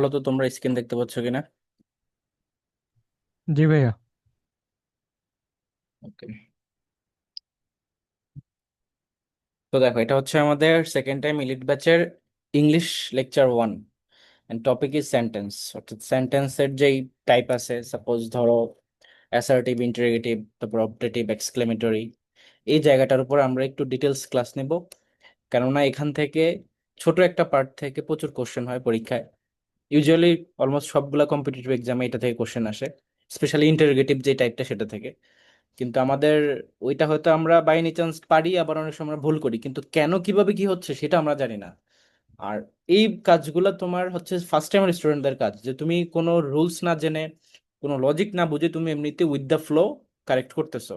বলো তো তোমরা স্ক্রিন দেখতে পাচ্ছ কিনা? জি ভাইয়া। ওকে। তো দেখো, এটা হচ্ছে আমাদের সেকেন্ড টাইম ইলিট ব্যাচের English lecture 1 and topic is sentence. অর্থাৎ সেন্টেন্সের যেই টাইপ আছে, সাপোজ ধরো অ্যাসার্টিভ, ইন্টারোগেটিভ, তারপর অবজেক্টিভ, এক্সক্লেমেটরি, এই জায়গাটার উপর আমরা একটু ডিটেলস ক্লাস নেব। কেননা এখান থেকে ছোট একটা পার্ট থেকে প্রচুর কোশ্চেন হয় পরীক্ষায়। ইউজুয়ালি অলমোস্ট সবগুলা কম্পিটিটিভ এক্সামে এটা থেকে কোশ্চেন আসে, স্পেশালি ইন্টারোগেটিভ যে টাইপটা সেটা থেকে। কিন্তু আমাদের ওইটা হয়তো আমরা বাই এনি চান্স পারি, আবার অনেক সময় আমরা ভুল করি, কিন্তু কেন কিভাবে কি হচ্ছে সেটা আমরা জানি না। আর এই কাজগুলো তোমার হচ্ছে ফার্স্ট টাইমের স্টুডেন্টদের কাজ, যে তুমি কোনো রুলস না জেনে, কোনো লজিক না বুঝে তুমি এমনিতে উইথ দ্য ফ্লো কারেক্ট করতেছো।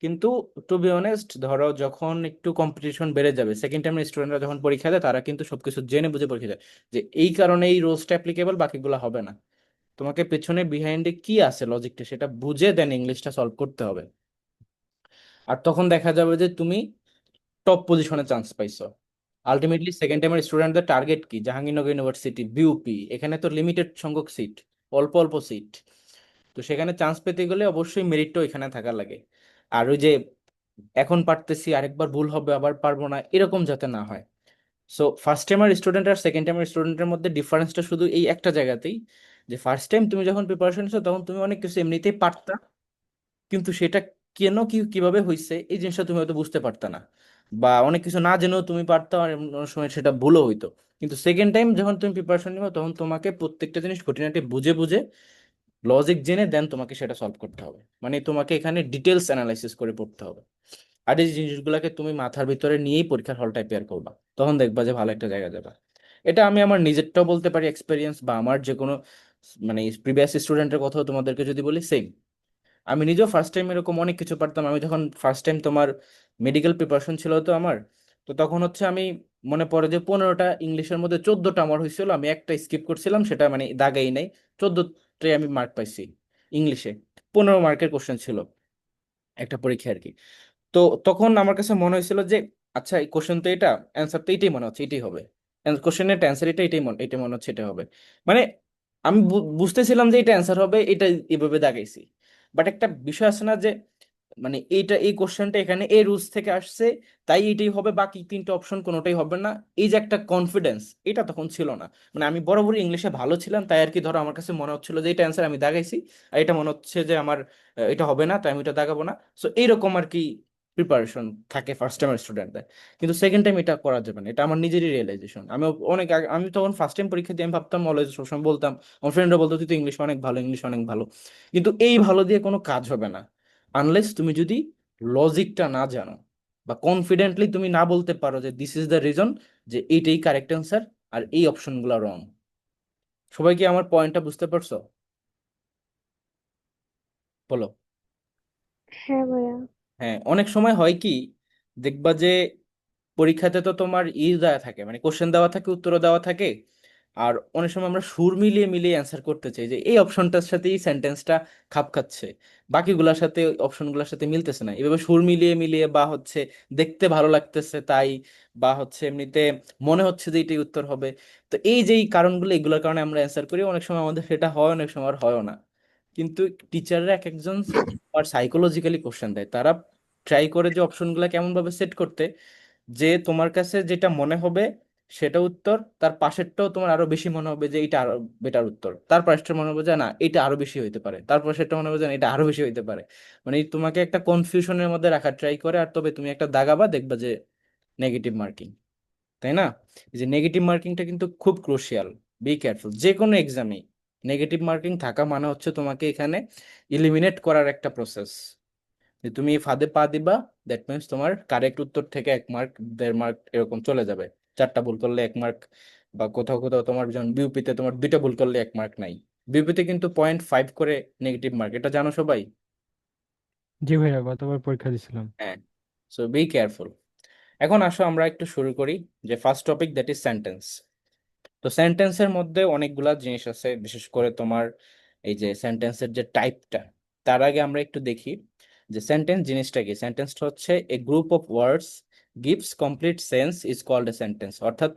কিন্তু টু বি অনেস্ট, ধরো যখন একটু কম্পিটিশন বেড়ে যাবে, সেকেন্ড টাইমের স্টুডেন্টরা যখন পরীক্ষা দেয় তারা কিন্তু সবকিছু জেনে বুঝে পরীক্ষা দেয়, যে এই কারণে এই রুলসটা অ্যাপ্লিকেবল, বাকিগুলো হবে না। তোমাকে পেছনে বিহাইন্ডে কি আছে লজিকটা সেটা বুঝে দেন ইংলিশটা সলভ করতে হবে। আর তখন দেখা যাবে যে তুমি টপ পজিশনে চান্স পাইছো। আলটিমেটলি সেকেন্ড টাইমের স্টুডেন্টদের টার্গেট কি? জাহাঙ্গীরনগর ইউনিভার্সিটি, বিউপি, এখানে তো লিমিটেড সংখ্যক সিট, অল্প অল্প সিট। তো সেখানে চান্স পেতে গেলে অবশ্যই মেরিটটাও এখানে থাকা লাগে। আর ওই যে এখন পারতেছি আরেকবার ভুল হবে আবার পারবো না, এরকম যাতে না হয়। সো ফার্স্ট টাইমের স্টুডেন্ট আর সেকেন্ড টাইমের স্টুডেন্টের মধ্যে ডিফারেন্সটা শুধু এই একটা জায়গাতেই, যে ফার্স্ট টাইম তুমি যখন প্রিপারেশন নিচ্ছ তখন তুমি অনেক কিছু এমনিতেই পারতা, কিন্তু সেটা কেন কি কিভাবে হয়েছে এই জিনিসটা তুমি হয়তো বুঝতে পারতা না, বা অনেক কিছু না জেনেও তুমি পারতা, আর অনেক সময় সেটা ভুলও হইতো। কিন্তু সেকেন্ড টাইম যখন তুমি প্রিপারেশন নিবে তখন তোমাকে প্রত্যেকটা জিনিস খুঁটিনাটি বুঝে বুঝে লজিক জেনে দেন তোমাকে সেটা সলভ করতে হবে, মানে তোমাকে এখানে ডিটেলস অ্যানালাইসিস করে পড়তে হবে। আর এই জিনিসগুলোকে তুমি মাথার ভিতরে নিয়েই পরীক্ষার হলটায় পেয়ার করবা, তখন দেখবা যে ভালো একটা জায়গা যাবে। এটা আমি আমার নিজেরটাও বলতে পারি এক্সপিরিয়েন্স, বা আমার যে কোনো মানে প্রিভিয়াস স্টুডেন্টের কথাও তোমাদেরকে যদি বলি, সেম। আমি নিজেও ফার্স্ট টাইম এরকম অনেক কিছু পারতাম। আমি যখন ফার্স্ট টাইম তোমার মেডিকেল প্রিপারেশন ছিল তো আমার, তো তখন হচ্ছে আমি মনে পড়ে যে 15টা ইংলিশের মধ্যে 14টা আমার হয়েছিল, আমি একটা স্কিপ করছিলাম, সেটা মানে দাগাই নাই। 14টায় আমি মার্ক পাইছি ইংলিশে। 15 মার্কের কোশ্চেন ছিল একটা পরীক্ষা আর কি। তো তখন আমার কাছে মনে হয়েছিল যে আচ্ছা, এই কোশ্চেন তো এটা, অ্যান্সার তো এটাই মনে হচ্ছে এটাই হবে, কোশ্চেনের অ্যান্সার এটা, এটা মনে হচ্ছে এটা হবে। মানে আমি বুঝতেছিলাম যে এটা অ্যান্সার হবে, এটা এভাবে দাগাইছি। বাট একটা বিষয় আছে না, যে মানে এইটা এই কোশ্চেনটা এখানে এই রুলস থেকে আসছে, তাই এটাই হবে, বাকি তিনটা অপশন কোনোটাই হবে না। এই যে একটা কনফিডেন্স, এটা তখন ছিল না। মানে আমি বরাবরই ইংলিশে ভালো ছিলাম, তাই আর কি ধরো আমার কাছে মনে হচ্ছিল যে এটা অ্যান্সার আমি দাগাইছি, আর এটা মনে হচ্ছে যে আমার এটা হবে না, তাই আমি এটা দাগাবো না। সো এইরকম আর কি প্রিপারেশন থাকে ফার্স্ট টাইমের স্টুডেন্টদের। কিন্তু সেকেন্ড টাইম এটা করা যাবে না, এটা আমার নিজেরই রিয়েলাইজেশন। আমি অনেক আমি তখন ফার্স্ট টাইম পরীক্ষা দিয়ে আমি ভাবতাম, অলওয়েজ সবসময় বলতাম, আমার ফ্রেন্ডরা বলতো তুই তো ইংলিশ অনেক ভালো, ইংলিশ অনেক ভালো। কিন্তু এই ভালো দিয়ে কোনো কাজ হবে না আনলেস তুমি যদি লজিকটা না জানো, বা কনফিডেন্টলি তুমি না বলতে পারো যে দিস ইজ দ্য রিজন, যে এইটাই কারেক্ট অ্যান্সার আর এই অপশনগুলো রং। সবাই কি আমার পয়েন্টটা বুঝতে পারছো? বলো। হ্যাঁ ভাইয়া। হ্যাঁ, অনেক সময় হয় কি, দেখবা যে পরীক্ষাতে তো তোমার দেওয়া থাকে, মানে কোশ্চেন দেওয়া থাকে, উত্তরও দেওয়া থাকে। আর অনেক সময় আমরা সুর মিলিয়ে মিলিয়ে অ্যান্সার করতে চাই, যে এই অপশনটার সাথে এই সেন্টেন্সটা খাপ খাচ্ছে, বাকিগুলোর সাথে অপশনগুলোর সাথে মিলতেছে না, এভাবে সুর মিলিয়ে মিলিয়ে, বা হচ্ছে দেখতে ভালো লাগতেছে তাই, বা হচ্ছে এমনিতে মনে হচ্ছে যে এটাই উত্তর হবে। তো এই যে এই কারণগুলো, এগুলোর কারণে আমরা অ্যান্সার করি, অনেক সময় আমাদের সেটা হয়, অনেক সময় আর হয়ও না। কিন্তু টিচাররা এক একজন আর সাইকোলজিক্যালি কোশ্চেন দেয়, তারা ট্রাই করে যে অপশনগুলো কেমন ভাবে সেট করতে, যে তোমার কাছে যেটা মনে হবে সেটা উত্তর, তার পাশেরটাও তোমার আরো বেশি মনে হবে যে এটা আরো বেটার উত্তর, তার পাশেরটা মনে হবে যে না এটা আরো বেশি হইতে পারে, তারপর সেটা মনে হবে যে না, এটা আরো বেশি হইতে পারে। মানে তোমাকে একটা কনফিউশনের মধ্যে রাখার ট্রাই করে, আর তবে তুমি একটা দাগাবা, দেখবা যে নেগেটিভ মার্কিং, তাই না? এই যে নেগেটিভ মার্কিংটা কিন্তু খুব ক্রুশিয়াল। বি কেয়ারফুল, যে কোনো এক্সামে নেগেটিভ মার্কিং থাকা মানে হচ্ছে তোমাকে এখানে ইলিমিনেট করার একটা প্রসেস। যে তুমি ফাঁদে পা দিবা, দ্যাট মিনস তোমার কারেক্ট উত্তর থেকে 1 মার্ক, 1.5 মার্ক এরকম চলে যাবে। চারটা ভুল করলে 1 মার্ক, বা কোথাও কোথাও তোমার যেমন বিউপিতে তোমার দুইটা ভুল করলে 1 মার্ক নাই। বিউপিতে কিন্তু 0.5 করে নেগেটিভ মার্ক, এটা জানো সবাই? জি ভাইয়া, গতবার পরীক্ষা দিছিলাম। হ্যাঁ। So be careful. এখন আসো আমরা একটু শুরু করি, যে first topic, that is sentence. তো সেন্টেন্সের মধ্যে অনেকগুলা জিনিস আছে, বিশেষ করে তোমার এই যে সেন্টেন্সের যে টাইপটা। তার আগে আমরা একটু দেখি যে সেন্টেন্স জিনিসটা কি। সেন্টেন্সটা হচ্ছে a group of words gives complete sense is called a sentence. অর্থাৎ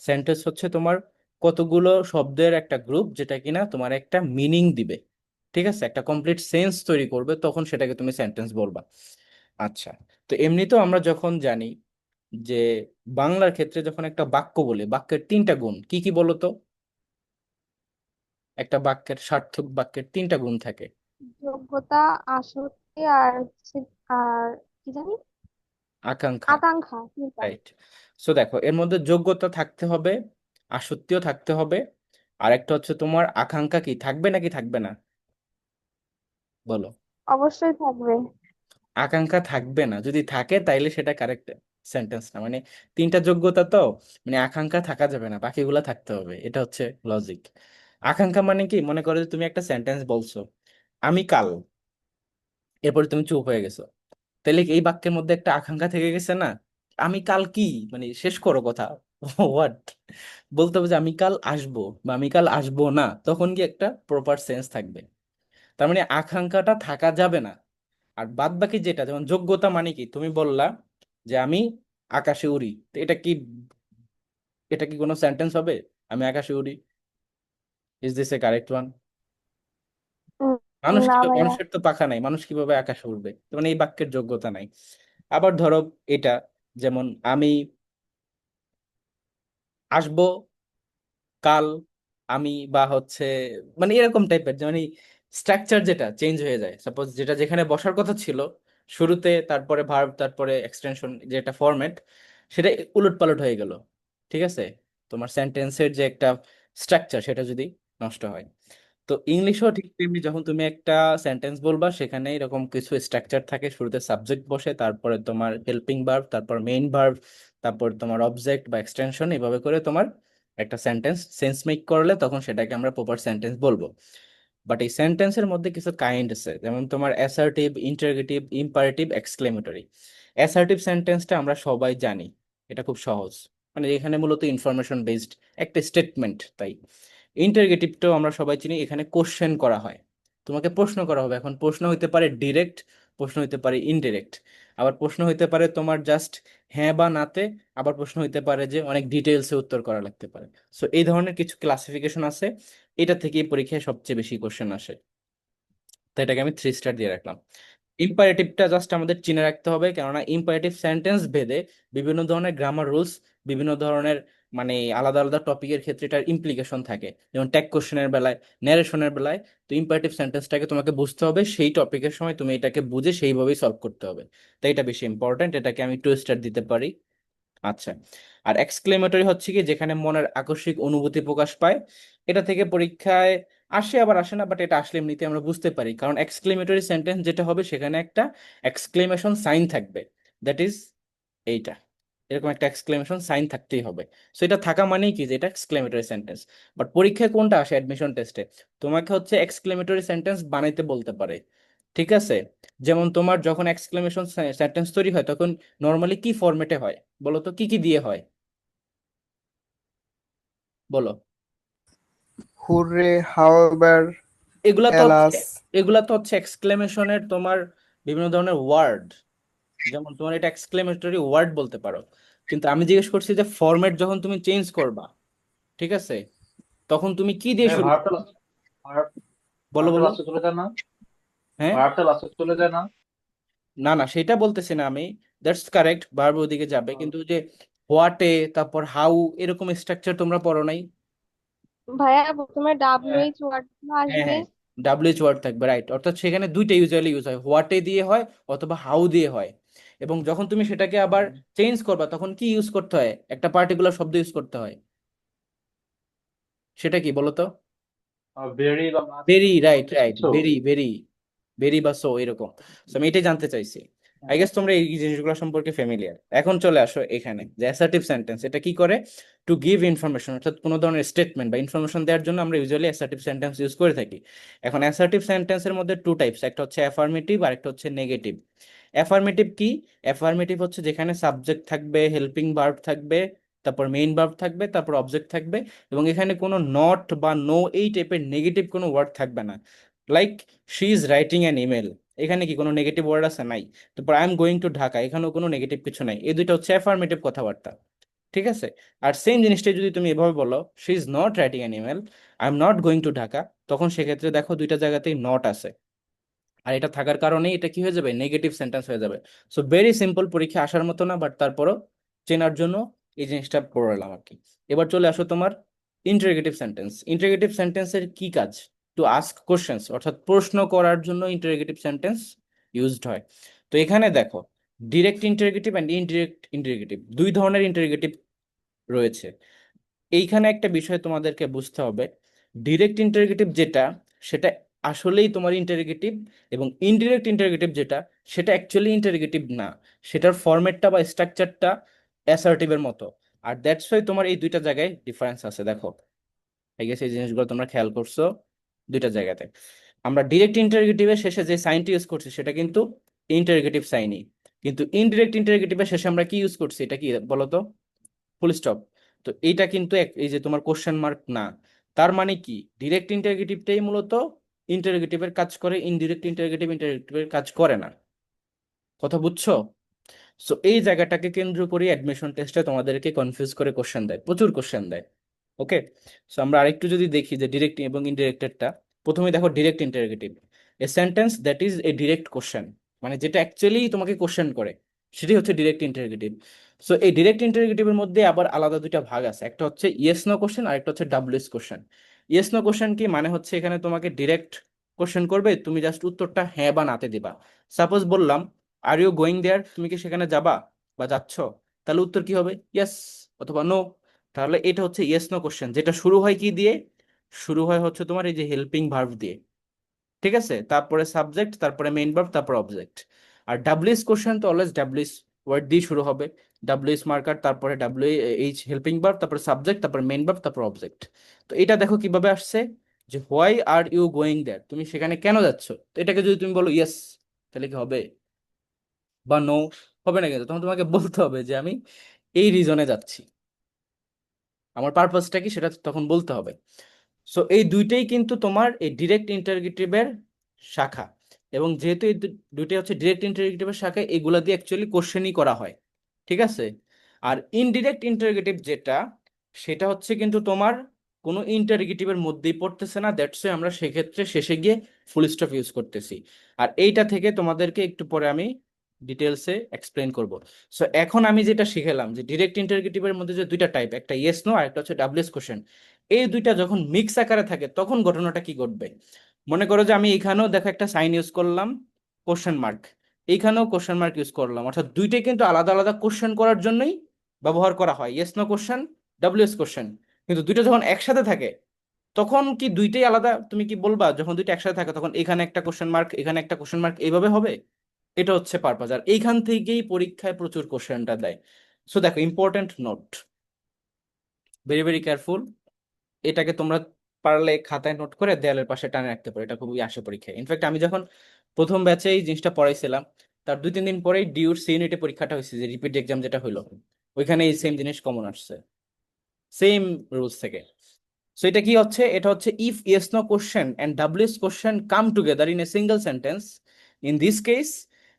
সেন্টেন্স হচ্ছে তোমার কতগুলো শব্দের একটা গ্রুপ যেটা কিনা তোমার একটা মিনিং দিবে, ঠিক আছে, একটা কমপ্লিট সেন্স তৈরি করবে, তখন সেটাকে তুমি সেন্টেন্স বলবা। আচ্ছা, তো এমনিতেও আমরা যখন জানি যে বাংলার ক্ষেত্রে যখন একটা বাক্য বলে, বাক্যের তিনটা গুণ কি কি বলো তো? একটা বাক্যের, সার্থক বাক্যের তিনটা গুণ থাকে। যোগ্যতা, আসক্তি আর আর কি জানি, আকাঙ্ক্ষা। আকাঙ্ক্ষা, চিন্তা। রাইট। সো দেখো, এর মধ্যে যোগ্যতা থাকতে হবে, আসক্তিও থাকতে হবে, আর একটা হচ্ছে তোমার আকাঙ্ক্ষা, কি থাকবে নাকি থাকবে না, বলো? অবশ্যই থাকবে। আকাঙ্ক্ষা থাকবে না, যদি থাকে তাইলে সেটা কারেক্ট সেন্টেন্স না, মানে তিনটা যোগ্যতা তো, মানে আকাঙ্ক্ষা থাকা যাবে না, বাকিগুলা থাকতে হবে, এটা হচ্ছে লজিক। আকাঙ্ক্ষা মানে কি, মনে করো যে তুমি একটা সেন্টেন্স বলছো, আমি কাল, এরপরে তুমি চুপ হয়ে গেছো, তাহলে কি এই বাক্যের মধ্যে একটা আকাঙ্ক্ষা থেকে গেছে না? আমি কাল কি, মানে শেষ করো কথা। হোয়াট, বলতে হবে যে আমি কাল আসবো বা আমি কাল আসবো না, তখন কি একটা প্রপার সেন্স থাকবে। তার মানে আকাঙ্ক্ষাটা থাকা যাবে না। আর বাদ বাকি যেটা, যেমন যোগ্যতা মানে কি, তুমি বললা যে আমি আকাশে উড়ি, তো এটা কি কোনো সেন্টেন্স হবে? আমি আকাশে উড়ি, is this a correct one? Um, মানুষ না কিভাবে, ভাইয়া। মানুষের তো পাখা নাই, মানুষ কিভাবে আকাশে উড়বে? তো মানে এই বাক্যের যোগ্যতা নাই। আবার ধরো এটা, যেমন আমি আসবো কাল, আমি বা হচ্ছে, মানে এরকম টাইপের, যে মানে স্ট্রাকচার যেটা চেঞ্জ হয়ে যায়, সাপোজ যেটা যেখানে বসার কথা ছিল শুরুতে, তারপরে ভার্ব, তারপরে এক্সটেনশন, যেটা ফরম্যাট, সেটা উলটপালট হয়ে গেল, ঠিক আছে, তোমার সেন্টেন্সের যে একটা স্ট্রাকচার সেটা যদি নষ্ট হয়। তো ইংলিশও ঠিক তেমনি, যখন তুমি একটা সেন্টেন্স বলবা সেখানে এরকম কিছু স্ট্রাকচার থাকে, শুরুতে সাবজেক্ট বসে, তারপরে তোমার হেল্পিং ভার্ব, তারপর মেইন ভার্ব, তারপর তোমার অবজেক্ট বা এক্সটেনশন, এভাবে করে তোমার একটা সেন্টেন্স সেন্স মেক করলে তখন সেটাকে আমরা প্রপার সেন্টেন্স বলবো। বাট এই সেন্টেন্সের মধ্যে কিছু কাইন্ড আছে, যেমন তোমার assertive, interrogative, imperative, exclamatory. Assertive সেন্টেন্সটা আমরা সবাই জানি, এটা খুব সহজ, মানে এখানে মূলত ইনফরমেশন বেসড একটা স্টেটমেন্ট, তাই। ইন্টারগেটিভটাও আমরা সবাই চিনি, এখানে কোশ্চেন করা হয়, তোমাকে প্রশ্ন করা হবে, এখন প্রশ্ন হইতে পারে ডিরেক্ট, প্রশ্ন হইতে পারে ইনডিরেক্ট, আবার প্রশ্ন হইতে পারে তোমার জাস্ট হ্যাঁ বা নাতে, আবার প্রশ্ন হইতে পারে যে অনেক ডিটেলসে উত্তর করা লাগতে পারে। সো এই ধরনের কিছু ক্লাসিফিকেশন আছে, এটা থেকেই পরীক্ষায় সবচেয়ে বেশি কোশ্চেন আসে, তো এটাকে আমি 3 স্টার দিয়ে রাখলাম। ইম্পারেটিভটা জাস্ট আমাদের চিনে রাখতে হবে, কেননা ইম্পারেটিভ সেন্টেন্স ভেদে বিভিন্ন ধরনের গ্রামার রুলস, বিভিন্ন ধরনের মানে আলাদা আলাদা টপিকের ক্ষেত্রে এটার ইমপ্লিকেশন থাকে, যেমন ট্যাগ কোশ্চেনের বেলায়, ন্যারেশনের বেলায়। তো ইম্পারেটিভ সেন্টেন্সটাকে তোমাকে বুঝতে হবে, সেই টপিকের সময় তুমি এটাকে বুঝে সেইভাবেই সলভ করতে হবে। তাই এটা বেশি ইম্পর্ট্যান্ট, এটাকে আমি 2 স্টার দিতে পারি। আচ্ছা, আর এক্সক্লেমেটরি হচ্ছে কি, যেখানে মনের আকস্মিক অনুভূতি প্রকাশ পায়, এটা থেকে পরীক্ষায় আসে আবার আসে না, বাট এটা আসলে এমনিতে আমরা বুঝতে পারি, কারণ এক্সক্লেমেটরি সেন্টেন্স যেটা হবে সেখানে একটা এক্সক্লেমেশন সাইন থাকবে, দ্যাট ইজ এইটা, এরকম একটা এক্সক্লেমেশন সাইন থাকতেই হবে। সো এটা থাকা মানেই কি যে এটা এক্সক্লেমেটরি সেন্টেন্স। বাট পরীক্ষায় কোনটা আসে অ্যাডমিশন টেস্টে, তোমাকে হচ্ছে এক্সক্লেমেটরি সেন্টেন্স বানাইতে বলতে পারে, ঠিক আছে। যেমন তোমার যখন এক্সক্লেমেশন সেন্টেন্স তৈরি হয় তখন নর্মালি কি ফরম্যাটে হয়, বলো তো, কি কি দিয়ে হয়, বলো? হুররে, হাওয়েভার, এগুলা তো হচ্ছে, অ্যালাস। এগুলা তো হচ্ছে এক্সক্লেমেশনের তোমার বিভিন্ন ধরনের ওয়ার্ড, যেমন তোমার এটা এক্সক্লেমেটরি ওয়ার্ড বলতে পারো। কিন্তু আমি জিজ্ঞেস করছি যে ফরম্যাট যখন তুমি চেঞ্জ করবা, ঠিক আছে, তখন তুমি কি দিয়ে হ্যাঁ, শুরু ভার্বটা করবা? লাস্টে, ভার্ব বলো ভার্বটা বলো। লাস্টে চলে যায় না? হ্যাঁ, ভার্বটা লাস্টে চলে যায় না? না না, সেটা বলতেছি না আমি, দ্যাটস কারেক্ট, ভার্ব ওদিকে যাবে, আহ, কিন্তু যে হোয়াটে, তারপর হাউ, এরকম স্ট্রাকচার তোমরা পড়ো নাই? ভাইয়া প্রথমে হ্যাঁ, ডাব্লিউএইচ ওয়ার্ড হ্যাঁ আসবে। হ্যাঁ, ডাব্লিউএইচ ওয়ার্ড থাকবে, রাইট, অর্থাৎ সেখানে দুইটা ইউজুয়ালি ইউজ হয়, হোয়াটে দিয়ে হয় অথবা হাউ দিয়ে হয়। এবং যখন তুমি সেটাকে আবার চেঞ্জ করবা তখন কি ইউজ করতে হয়, একটা পার্টিকুলার শব্দ ইউজ করতে হয়, সেটা কি বলো তো? ভেরি বা মাছ, ভেরি, বা রাইট বেশ রাইট, কিছু। ভেরি ভেরি, ভেরি বা সো, এরকম। So, আমি এটাই জানতে চাইছি। আই হ্যাঁ, গেস তোমরা এই জিনিসগুলো সম্পর্কে ফ্যামিলিয়ার। এখন চলে আসো এখানে, যে অ্যাসার্টিভ সেন্টেন্স এটা কি করে, টু গিভ ইনফরমেশন, অর্থাৎ কোনো ধরনের স্টেটমেন্ট বা ইনফরমেশন দেওয়ার জন্য আমরা ইউজুয়ালি অ্যাসার্টিভ সেন্টেন্স ইউজ করে থাকি। এখন অ্যাসার্টিভ সেন্টেন্সের মধ্যে টু টাইপস, একটা হচ্ছে অ্যাফার্মেটিভ আর একটা হচ্ছে নেগেটিভ। অ্যাফার্মেটিভ কি? অ্যাফার্মেটিভ হচ্ছে যেখানে সাবজেক্ট থাকবে, হেল্পিং ভার্ব থাকবে, তারপর মেইন ভার্ব থাকবে, তারপর অবজেক্ট থাকবে, এবং এখানে কোনো নট বা নো এই টাইপের নেগেটিভ কোনো ওয়ার্ড থাকবে না। Like she is writing an email, এখানে কি কোনো নেগেটিভ ওয়ার্ড আছে? নাই। তারপর I am going to Dhaka, এখানেও কোনো নেগেটিভ কিছু নাই, এই দুইটা হচ্ছে অ্যাফার্মেটিভ কথাবার্তা। ঠিক আছে? আর সেম জিনিসটা যদি তুমি এভাবে বলো, she is not writing an email, I am not going to Dhaka, তখন সেক্ষেত্রে দেখো দুইটা জায়গাতেই নট আছে। আর এটা থাকার কারণেই এটা কি হয়ে যাবে, নেগেটিভ সেন্টেন্স হয়ে যাবে। সো ভেরি সিম্পল, পরীক্ষা আসার মতো না, বাট তারপরও চেনার জন্য এই জিনিসটা পড়লাম আর কি। এবার চলে আসো তোমার ইন্টারোগেটিভ সেন্টেন্স। ইন্টারোগেটিভ সেন্টেন্সের কি কাজ? টু আস্ক কোশ্চেন্স, অর্থাৎ প্রশ্ন করার জন্য ইন্টারোগেটিভ সেন্টেন্স ইউজড হয়। তো এখানে দেখো, direct interrogative and indirect interrogative, দুই ধরনের ইন্টারোগেটিভ রয়েছে। এইখানে একটা বিষয় তোমাদেরকে বুঝতে হবে, ডিরেক্ট ইন্টারোগেটিভ যেটা, সেটা আসলেই তোমার ইন্টারোগেটিভ, এবং ইনডিরেক্ট ইন্টারোগেটিভ যেটা, সেটা অ্যাকচুয়ালি ইন্টারোগেটিভ না, সেটার ফরম্যাটটা বা স্ট্রাকচারটা অ্যাসার্টিভের মতো। আর দ্যাটস ওয়াই তোমার এই দুইটা জায়গায় ডিফারেন্স আছে। দেখো, আই গেস এই জিনিসগুলো তোমরা খেয়াল করছো দুইটা জায়গাতে। আমরা ডিরেক্ট ইন্টারোগেটিভের শেষে যে সাইনটি ইউজ করছি সেটা কিন্তু ইন্টারোগেটিভ সাইনই, কিন্তু ইনডিরেক্ট ইন্টারোগেটিভের শেষে আমরা কি ইউজ করছি, এটা কি বলো তো? Full stop. তো এইটা কিন্তু এই যে তোমার কোশ্চেন মার্ক না। তার মানে কি, ডিরেক্ট ইন্টারোগেটিভটাই মূলত ইন্টারোগেটিভের কাজ করে, ইনডিরেক্ট ইন্টারোগেটিভ ইন্টারোগেটিভের কাজ করে না। কথা বুঝছো? সো এই জায়গাটাকে কেন্দ্র করে অ্যাডমিশন টেস্টে তোমাদেরকে কনফিউজ করে কোশ্চেন দেয়, প্রচুর কোশ্চেন দেয়। ওকে, সো আমরা আরেকটু যদি দেখি যে ডিরেক্ট এবং ইনডিরেক্টেডটা, প্রথমে দেখো direct interrogative, a sentence that is a direct question, মানে যেটা অ্যাকচুয়ালি তোমাকে কোশ্চেন করে, সেটাই হচ্ছে ডিরেক্ট ইন্টারোগেটিভ। সো এই ডিরেক্ট ইন্টারোগেটিভের মধ্যে আবার আলাদা দুইটা ভাগ আছে, একটা হচ্ছে ইয়েস নো কোশ্চেন আর একটা হচ্ছে WS question. Yes no question কি মানে হচ্ছে, এখানে তোমাকে ডিরেক্ট কোশ্চেন করবে, তুমি জাস্ট উত্তরটা হ্যাঁ বা নাতে দিবা। সাপোজ বললাম, আর ইউ গোয়িং দেয়ার, তুমি কি সেখানে যাবা বা যাচ্ছ, তাহলে উত্তর কি হবে, ইয়েস অথবা নো। তাহলে এটা হচ্ছে ইয়েস নো কোশ্চেন, যেটা শুরু হয় কি দিয়ে, শুরু হয় হচ্ছে তোমার এই যে হেল্পিং ভার্ব দিয়ে। ঠিক আছে, তারপরে সাবজেক্ট, তারপরে মেইন ভার্ব, তারপরে অবজেক্ট। আর ডাব্লিউএস কোশ্চেন তো অলওয়েজ ডাব্লিউএস ওয়ার্ড দিয়ে শুরু হবে, ডাব্লিউএস মার্কার, তারপরে এইচ হেল্পিং ভার্ব, তারপরে সাবজেক্ট, তারপরে মেইন ভার্ব, তারপর অবজেক্ট। তো এটা দেখো কিভাবে আসছে, যে why are you going there, তুমি সেখানে কেন যাচ্ছ, তো এটাকে যদি তুমি বলো ইয়েস, তাহলে কি হবে, বা নো, হবে না, কিন্তু তখন তোমাকে বলতে হবে যে আমি এই রিজনে যাচ্ছি, আমার পারপাসটা কি সেটা তখন বলতে হবে। সো এই দুইটাই কিন্তু তোমার এই ডিরেক্ট ইন্টারোগেটিভের শাখা, এবং যেহেতু এই দুইটাই হচ্ছে ডিরেক্ট ইন্টারোগেটিভের শাখা, এগুলা দিয়ে অ্যাকচুয়ালি কোশ্চেনই করা হয়। ঠিক আছে? আর ইনডিরেক্ট ইন্টারোগেটিভ যেটা, সেটা হচ্ছে কিন্তু তোমার কোনো ইন্টারোগেটিভের মধ্যেই পড়তেছে না, দ্যাটস আমরা সেক্ষেত্রে শেষে গিয়ে ফুল স্টপ ইউজ করতেছি। আর এইটা থেকে তোমাদেরকে একটু পরে আমি ডিটেলসে এক্সপ্লেন করব। সো এখন আমি যেটা শিখেলাম, যে ডিরেক্ট ইন্টারোগেটিভের মধ্যে যে দুইটা টাইপ, একটা ইয়েস নো আর একটা হচ্ছে ডাব্লিউএস কোশ্চেন, এই দুইটা যখন মিক্স আকারে থাকে তখন ঘটনাটা কি ঘটবে। মনে করো যে আমি এখানেও দেখো একটা সাইন ইউজ করলাম, কোশ্চেন মার্ক, এইখানেও কোশ্চেন মার্ক ইউজ করলাম, অর্থাৎ দুইটাই কিন্তু আলাদা আলাদা কোশ্চেন করার জন্যই ব্যবহার করা হয়, yes no question, WS question. কিন্তু দুইটা যখন একসাথে থাকে, তখন কি দুইটাই আলাদা, তুমি কি বলবা যখন দুইটা একসাথে থাকে তখন এখানে একটা কোশ্চেন মার্ক, এখানে একটা কোশ্চেন মার্ক, এইভাবে হবে? এটা হচ্ছে পারপাস, আর এইখান থেকেই পরীক্ষায় প্রচুর কোশ্চেনটা দেয়। সো দেখো, important note, very very careful. এটাকে তোমরা পারলে খাতায় নোট করে দেয়ালের পাশে টানে রাখতে পারো, এটা খুবই আসে পরীক্ষায়। ইনফ্যাক্ট আমি যখন প্রথম ব্যাচে এই জিনিসটা পড়াইছিলাম, তার 2-3 দিন পরেই ডিউর সি ইউনিটে পরীক্ষাটা হয়েছে, যে রিপিট এক্সাম যেটা হলো, ওইখানে এই সেম জিনিস কমন আসছে, সেম রুলস থেকে। সো এটা কি হচ্ছে, এটা হচ্ছে if yes no question and WS question come together in a single sentence, in this case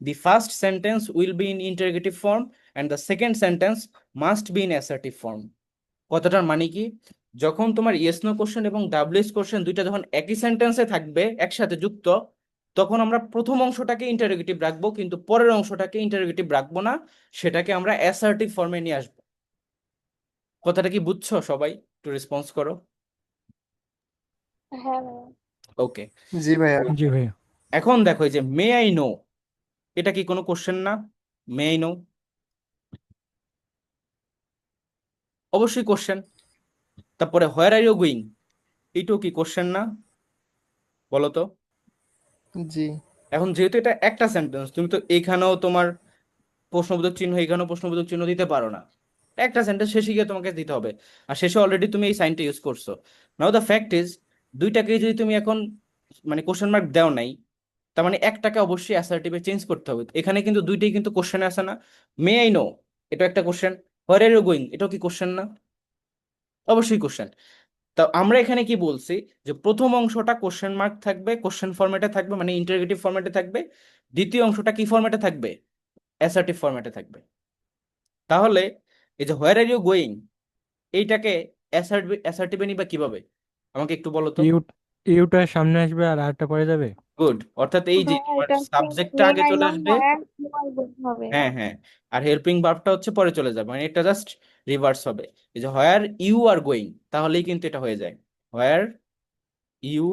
the first sentence will be in interrogative form and the second sentence must be in assertive form. কথাটার মানে কি, যখন তোমার yes no question এবং WS question দুইটা যখন একই সেন্টেন্সে থাকবে, একসাথে যুক্ত, তখন আমরা প্রথম অংশটাকে ইন্টারোগেটিভ রাখবো, কিন্তু পরের অংশটাকে ইন্টারোগেটিভ রাখবো না, সেটাকে আমরা অ্যাসার্টিভ ফর্মে নিয়ে আসবো। কথাটা কি বুঝছো সবাই? একটু রেসপন্স করো। হ্যাঁ ভাইয়া। ওকে, জি ভাইয়া। জি ভাইয়া। এখন দেখো এই যে মে আই নো, এটা কি কোনো কোশ্চেন না? মে আই নো অবশ্যই কোশ্চেন। তারপরে হোয়ার আর ইউ গোয়িং, এইটাও কি কোশ্চেন না? বলো তো। জি। এখন যেহেতু এটা একটা সেন্টেন্স, তুমি তো এখানেও তোমার প্রশ্নবোধক চিহ্ন, এখানেও প্রশ্নবোধক চিহ্ন দিতে পারো না, একটা সেন্টেন্স শেষে গিয়ে তোমাকে দিতে হবে, আর শেষে অলরেডি তুমি এই সাইনটা ইউজ করছো। নাও দ্য ফ্যাক্ট ইজ, দুইটাকে যদি তুমি এখন মানে কোশ্চেন মার্ক দাও নাই, তার মানে একটাকে অবশ্যই অ্যাসার্টিভে চেঞ্জ করতে হবে। এখানে কিন্তু দুইটাই কিন্তু কোশ্চেন আছে না, মে আই নো এটা একটা question, where are you going এটাও কি কোশ্চেন না? অবশ্যই কোশ্চেন। তা আমরা এখানে কি বলছি, যে প্রথম অংশটা কোশ্চেন মার্ক থাকবে, কোশ্চেন ফরম্যাটে থাকবে, মানে ইন্টারোগেটিভ ফরম্যাটে থাকবে, দ্বিতীয় অংশটা কি ফরম্যাটে থাকবে, অ্যাসার্টিভ ফরম্যাটে থাকবে। তাহলে এই যে হোয়ার আর ইউ গোয়িং, এইটাকে অ্যাসার্টিভে নিবা কিভাবে আমাকে একটু বলো তো। ইউ ইউটার সামনে আসবে আর আরটা পরে যাবে। গুড, অর্থাৎ এই যে ভাইয়া তোমার এটা হচ্ছে সাবজেক্টটা মেন আগে চলে আইলাম আসবে। হোয়ার ইউ বলতে হবে। হ্যাঁ হ্যাঁ, আর হেল্পিং ভার্বটা হচ্ছে পরে চলে যাবে, মানে এটা জাস্ট রিভার্স হবে। এই যে হোয়ার ইউ আর গোয়িং, তাহলেই কিন্তু এটা হয়ে যায় হোয়ার ইউ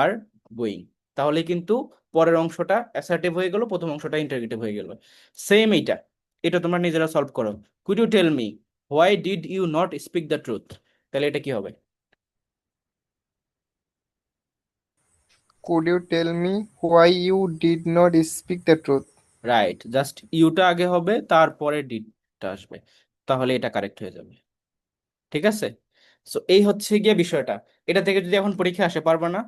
আর গোয়িং, তাহলে কিন্তু পরের অংশটা অ্যাসার্টিভ হয়ে গেল, প্রথম অংশটা ইন্টারগেটিভ হয়ে গেল। সেম এইটা, এটা তোমরা নিজেরা সলভ করো। Could you tell me why did you not speak the truth, তাহলে এটা কি হবে? Could you tell me why you did not speak the truth? Right, just ইউটা আগে হবে, তারপরে ডিডটা আসবে, তাহলে এটা কারেক্ট হয়ে যাবে। ঠিক আছে, সো এই হচ্ছে গিয়ে বিষয়টা। এটা থেকে যদি এখন পরীক্ষা আসে, পারবা না?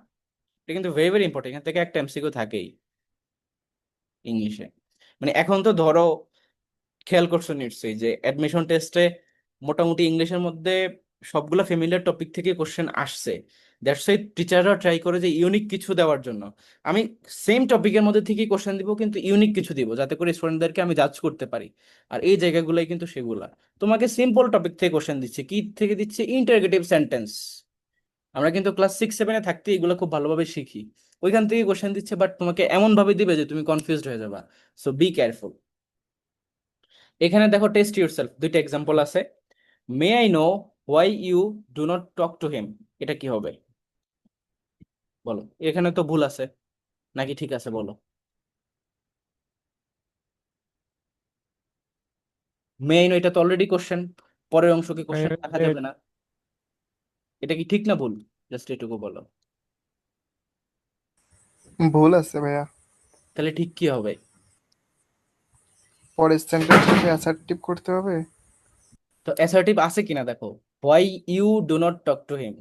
এটা কিন্তু ভেরি ভেরি ইম্পর্টেন্ট, এখান থেকে একটা এমসিকিউ থাকেই ইংলিশে। মানে এখন তো ধরো, খেয়াল করছো নিশ্চয়ই যে অ্যাডমিশন টেস্টে মোটামুটি ইংলিশের মধ্যে সবগুলো ফ্যামিলিয়ার টপিক থেকে কোশ্চেন আসছে। দ্যাটস ওয়াই টিচাররা ট্রাই করে যে ইউনিক কিছু দেওয়ার জন্য। আমি সেম টপিকের মধ্যে থেকেই কোশ্চেন দিব, কিন্তু ইউনিক কিছু দিব যাতে করে স্টুডেন্টদেরকে আমি জাজ করতে পারি। আর এই জায়গাগুলোই কিন্তু সেগুলা। তোমাকে সিম্পল টপিক থেকে কোশ্চেন দিচ্ছে, কি থেকে দিচ্ছে? Interrogative sentence. আমরা কিন্তু ক্লাস 6-7-এ থাকতে এগুলো খুব ভালোভাবে শিখি, ওইখান থেকে কোশ্চেন দিচ্ছে, বাট তোমাকে এমন ভাবে দিবে যে তুমি কনফিউজড হয়ে যাবা। So be careful. এখানে দেখো, টেস্ট ইউরসেলফ, দুইটা এক্সাম্পল আছে। May I know why you do not talk to him, এটা কি হবে বলো? এখানে তো ভুল আছে নাকি ঠিক আছে বলো? মে আই নো, এটা তো অলরেডি কোশ্চেন, পরের অংশকে কোশ্চেন রাখা যাবে না। এটা কি ঠিক না ভুল? জাস্ট এটুকু বলো। ভুল আছে ভাইয়া। তাহলে ঠিক কি হবে? পরের সেন্টেন্সটাকে অ্যাসার্টিভ করতে হবে। তো অ্যাসার্টিভ আছে কিনা দেখো, why you do not talk to him.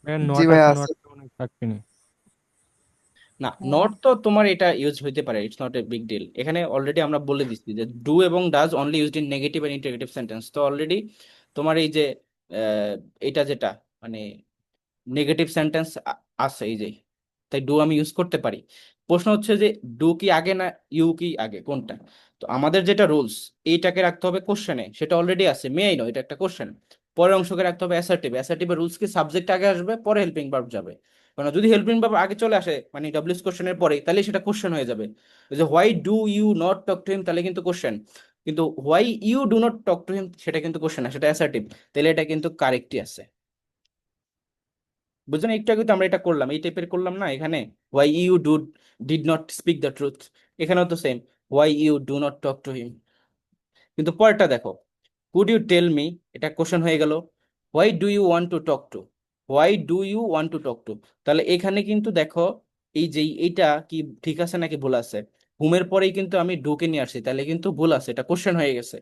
জি নট ভাইয়া আছে, আছে। নট অনেক থাকবে না। না, নট তো তোমার এটা ইউজ হইতে পারে, it's not a big deal. এখানে অলরেডি আমরা বলে দিচ্ছি যে ডু এবং does only used in negative and interrogative sentence. তো অলরেডি তোমার এই যে এটা যেটা মানে নেগেটিভ সেন্টেন্স আছে এই যে, তাই ডু আমি ইউজ করতে পারি। প্রশ্ন হচ্ছে যে ডু কি আগে না ইউ কি আগে, কোনটা? তো আমাদের যেটা রুলস, এইটাকে রাখতে হবে কোশ্চেনে, সেটা অলরেডি আছে, মে আই নো, এটা একটা কোশ্চেন। পরের অংশকে রাখতে হবে অ্যাসার্টিভ, অ্যাসার্টিভের রুলস কি সাবজেক্ট আগে আসবে, পরে হেল্পিং ভার্ব যাবে। কারণ যদি হেল্পিং ভার্ব আগে চলে আসে মানে ডব্লিউএস কোশ্চেনের পরে, তাহলে সেটা কোশ্চেন হয়ে যাবে। ওই যে why do you not talk to him, তাহলে কিন্তু কোশ্চেন। কিন্তু why you do not talk to him, সেটা কিন্তু কোশ্চেন না, সেটা অ্যাসার্টিভ। তাহলে এটা কিন্তু কারেক্টই আছে। বুঝলেন? একটু আগে তো আমরা এটা করলাম, এই টাইপের করলাম না এখানে, why you did not speak the truth. এখানেও তো same, why you do not talk to him. কিন্তু পরেরটা দেখো, কুড ইউ টেল মি, এটা কোশ্চেন হয়ে গেল। Why do you want to talk to, why do you want to talk to. তাহলে এখানে কিন্তু দেখো, এই যে এইটা কি ঠিক আছে নাকি ভুল আছে? হুমের পরেই কিন্তু আমি ডুকে নিয়ে আসছি, তাহলে কিন্তু ভুল আছে, এটা কোশ্চেন হয়ে গেছে।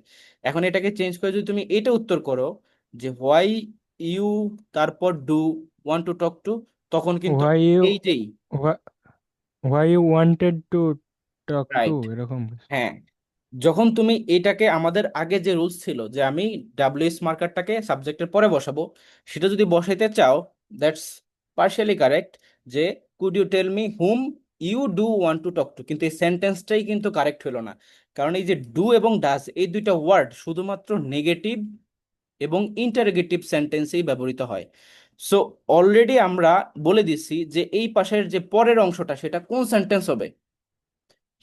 এখন এটাকে চেঞ্জ করে যদি তুমি এটা উত্তর করো যে হোয়াই ইউ তারপর do want to talk to, তখন কিন্তু হোয়াই ইউ এই যেই why you wanted to talk to, right. এরকম। হ্যাঁ, যখন তুমি এটাকে, আমাদের আগে যে রুলস ছিল যে আমি ডাব্লিউএস মার্কারটাকে সাবজেক্টের পরে বসাবো, সেটা যদি বসাইতে চাও, দ্যাটস পার্শিয়ালি কারেক্ট। যে could you tell me whom you do want to talk to, কিন্তু এই সেন্টেন্সটাই কিন্তু কারেক্ট হলো না। কারণ এই যে ডু এবং ডাজ, এই দুইটা ওয়ার্ড শুধুমাত্র নেগেটিভ এবং ইন্টারগেটিভ সেন্টেন্সেই ব্যবহৃত হয়। সো অলরেডি আমরা বলে দিচ্ছি যে এই পাশের যে পরের অংশটা, সেটা কোন সেন্টেন্স হবে?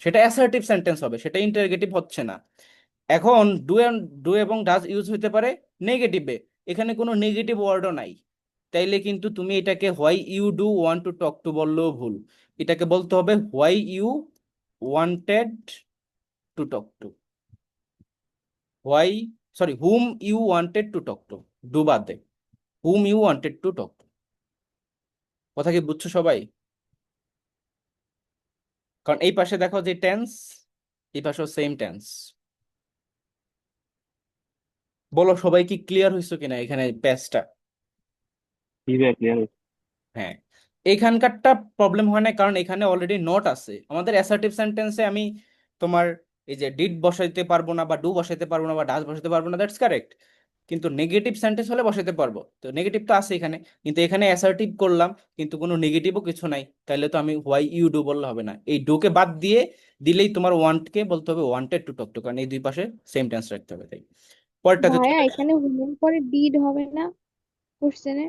সেটা অ্যাসার্টিভ সেন্টেন্স হবে, সেটা ইন্টারগেটিভ হচ্ছে না। এখন ডু এবং ডাজ ইউজ হতে পারে নেগেটিভে, এখানে কোনো নেগেটিভ ওয়ার্ডও নাই। তাইলে কিন্তু তুমি এটাকে why you do want to talk to বললেও ভুল, এটাকে বলতে হবে why you wanted to talk to, why, sorry, hmm you wanted to talk to, do বাদে hmm you wanted to talk to. কথা কি বুঝছো সবাই? কারণ এই পাশে দেখো যে টেন্স, এই পাশেও সেম টেন্স। বলো সবাই কি ক্লিয়ার হয়েছে কিনা এখানে প্যাচটা? ক্লিয়ার। হ্যাঁ, এইখানকারটা প্রবলেম হয় না, কারণ এখানে অলরেডি নট আছে। আমাদের অ্যাসার্টিভ সেন্টেন্সে আমি তোমার এই যে ডিড বসাইতে পারবো না, বা ডু বসাইতে পারবো না, বা ডাজ বসাইতে পারবো না, দ্যাটস কারেক্ট। কিন্তু নেগেটিভ সেন্টেন্স হলে বসাতে পারবো, তো নেগেটিভ তো আছে এখানে, কিন্তু এখানে অ্যাসার্টিভ করলাম কিন্তু কোনো নেগেটিভও কিছু নাই, তাহলে তো আমি হোয়াই ইউ ডু বললে হবে না, এই ডুকে বাদ দিয়ে দিলেই তোমার ওয়ান্টকে বলতে হবে ওয়ান্টেড টু টক টু, কারণ এই দুই পাশে সেম টেন্স রাখতে হবে। তাই পরেরটাতে ভাইয়া চলে এখানে হুমের পরে ডিড হবে না কোশ্চেনে?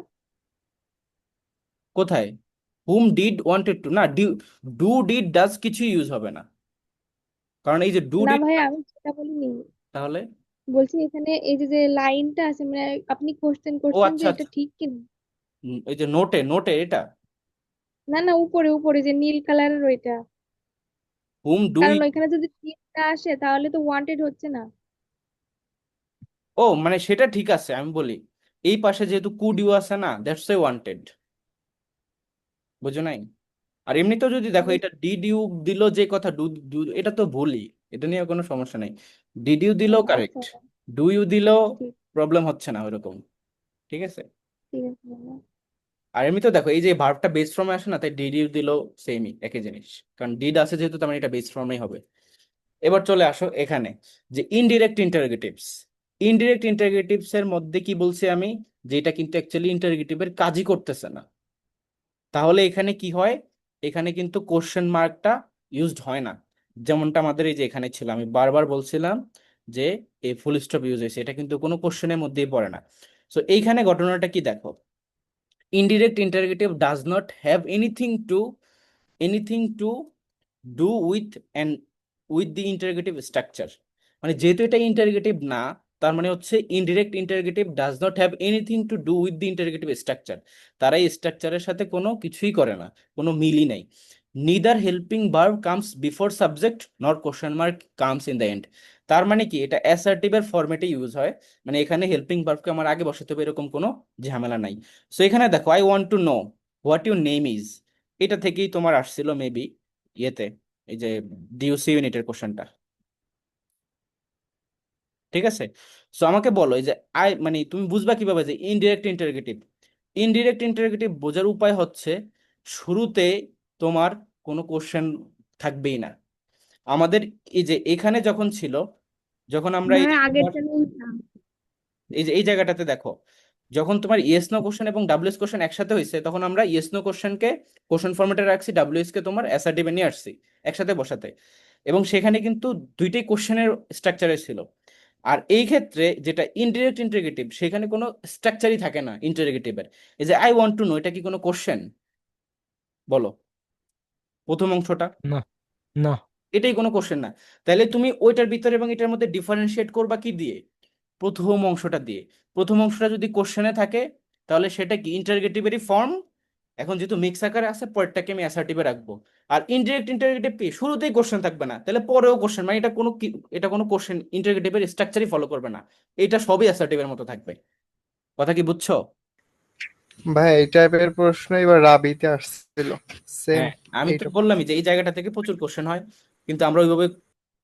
কোথায় হুম ডিড ওয়ান্টেড টু, না ডু ডিড ডাজ কিছু ইউজ হবে না, কারণ এই যে ডু না ডিড, ভাইয়া, আমি সেটা বলিনি। তাহলে বলছি এখানে এই যে যে লাইনটা আছে, মানে আপনি কোশ্চেন ও করছেন যে আচ্ছা এটা আচ্ছা, ঠিক কিনা। এই যে নোটে নোটে এটা না না, উপরে উপরে যে নীল কালারের ওইটা। হুম ডু, কারণ ওইখানে যদি ডিড না আসে তাহলে তো ওয়ান্টেড হচ্ছে না। ও মানে সেটা ঠিক আছে, আমি বলি এই পাশে যেহেতু কুড ইউ আছে না, দ্যাটস এ ওয়ান্টেড, বুঝো নাই? আর এমনিতেও যদি দেখো এটা ডিড ইউ দিল, যে কথা ডু ডু এটা তো ভুলই, এটা নিয়ে কোনো সমস্যা নাই, ডিড ইউ দিলেও আচ্ছা, কারেক্ট, ডু ইউ দিলেও ঠিক প্রবলেম হচ্ছে না ওরকম, ঠিক আছে? ঠিক আছে ভাইয়া। আর এমনিতেও দেখো এই যে ভার্বটা বেস ফর্মে আসে না, তাই ডিড ইউ দিলেও সেমই একই জিনিস, কারণ ডিড আছে যেহেতু তার মানে এটা বেস ফর্মেই হবে। এবার চলে আসো এখানে যে ইনডিরেক্ট ইন্টারোগেটিভস, ইনডিরেক্ট ইন্টারোগেটিভস এর মধ্যে কি বলছি আমি, যে এটা কিন্তু অ্যাকচুয়ালি ইন্টারোগেটিভের কাজই করতেছে না, তাহলে এখানে কি হয়, এখানে কিন্তু কোশ্চেন মার্কটা ইউজড হয় না, যেমনটা আমাদের এই যে এখানে ছিল, আমি বারবার বলছিলাম যে এই ফুল স্টপ ইউজ হয়েছে, এটা কিন্তু কোনো কোশ্চেনের মধ্যেই পড়ে না। সো এইখানে ঘটনাটা কি দেখো, indirect interrogative does not have anything to do with the interrogative structure, মানে যেহেতু এটা ইন্টারোগেটিভ না, তার মানে হচ্ছে indirect interrogative does not have anything to do with the interrogative structure, তারা এই স্ট্রাকচারের সাথে কোনো কিছুই করে না, কোনো মিলই নাই। Neither helping verb comes before subject nor question mark comes in the end, তার মানে কি এটা অ্যাসার্টিভের ফরম্যাটে ইউজ হয়, মানে এখানে হেল্পিং ভার্বকে আমার আগে বসাতে হবে এরকম কোনো ঝামেলা নাই। সো এখানে দেখো I want to know what your name is, এটা থেকেই তোমার আসছিল মেবি ইয়েতে, এই যে ডিউসি ইউনিটের কোশ্চেনটা, ঠিক আছে? সো আমাকে বলো এই যে মানে তুমি বুঝবা কিভাবে যে ইনডিরেক্ট ইন্টারোগেটিভ, ইনডিরেক্ট ইন্টারোগেটিভ বোঝার উপায় হচ্ছে শুরুতে তোমার কোনো কোশ্চেন থাকবেই না। আমাদের এই যে এখানে যখন ছিল, যখন আমরা এই যে ভাইয়া তোমার আগেরটা নিলাম। এই যে এই জায়গাটাতে দেখো, যখন তোমার ইয়েস নো কোশ্চেন এবং ডাব্লিউএস কোশ্চেন একসাথে হয়েছে, তখন আমরা ইয়েস নো কোশ্চেনকে কোশ্চেন ফরম্যাটে রাখছি, ডাব্লিউএস কে তোমার অ্যাসার্টিভে নিয়ে আসছি একসাথে বসাতে, এবং সেখানে কিন্তু দুইটাই কোশ্চেনের স্ট্রাকচারে ছিল। আর এই ক্ষেত্রে যেটা ইনডিরেক্ট ইন্টারোগেটিভ, সেখানে কোনো স্ট্রাকচারই থাকে না ইন্টারোগেটিভের, এই যে আই ওয়ান্ট টু নো, এটা কি কোনো কোশ্চেন? বলো, প্রথম অংশটা, না, না। এটাই কোনো কোশ্চেন না, তাহলে তুমি ওইটার ভিতরে এবং এটার মধ্যে ডিফারেন্সিয়েট করবা কি দিয়ে? প্রথম অংশটা দিয়ে। প্রথম অংশটা যদি কোশ্চেনে থাকে তাহলে সেটা কি ইন্টারোগেটিভেরই ফর্ম, এখন যেহেতু মিক্স আকারে আছে পরেরটাকে আমি অ্যাসার্টিভে রাখবো। আর ইনডিরেক্ট ইন্টারোগেটিভ কি শুরুতেই কোশ্চেন থাকবে না, তাহলে পরেও কোশ্চেন, মানে এটা কোনো এটা কোনো কোশ্চেন ইন্টারোগেটিভের স্ট্রাকচারই ফলো করবে না, এটা সবই অ্যাসার্টিভের মতো থাকবে। কথা কি বুঝছো? ভাই এই টাইপের প্রশ্ন এবার রাবিতে আসছিল সেম হ্যাঁ, আমি তো এইটা। বললামই যে এই জায়গাটা থেকে প্রচুর কোশ্চেন হয়, কিন্তু আমরা ওইভাবে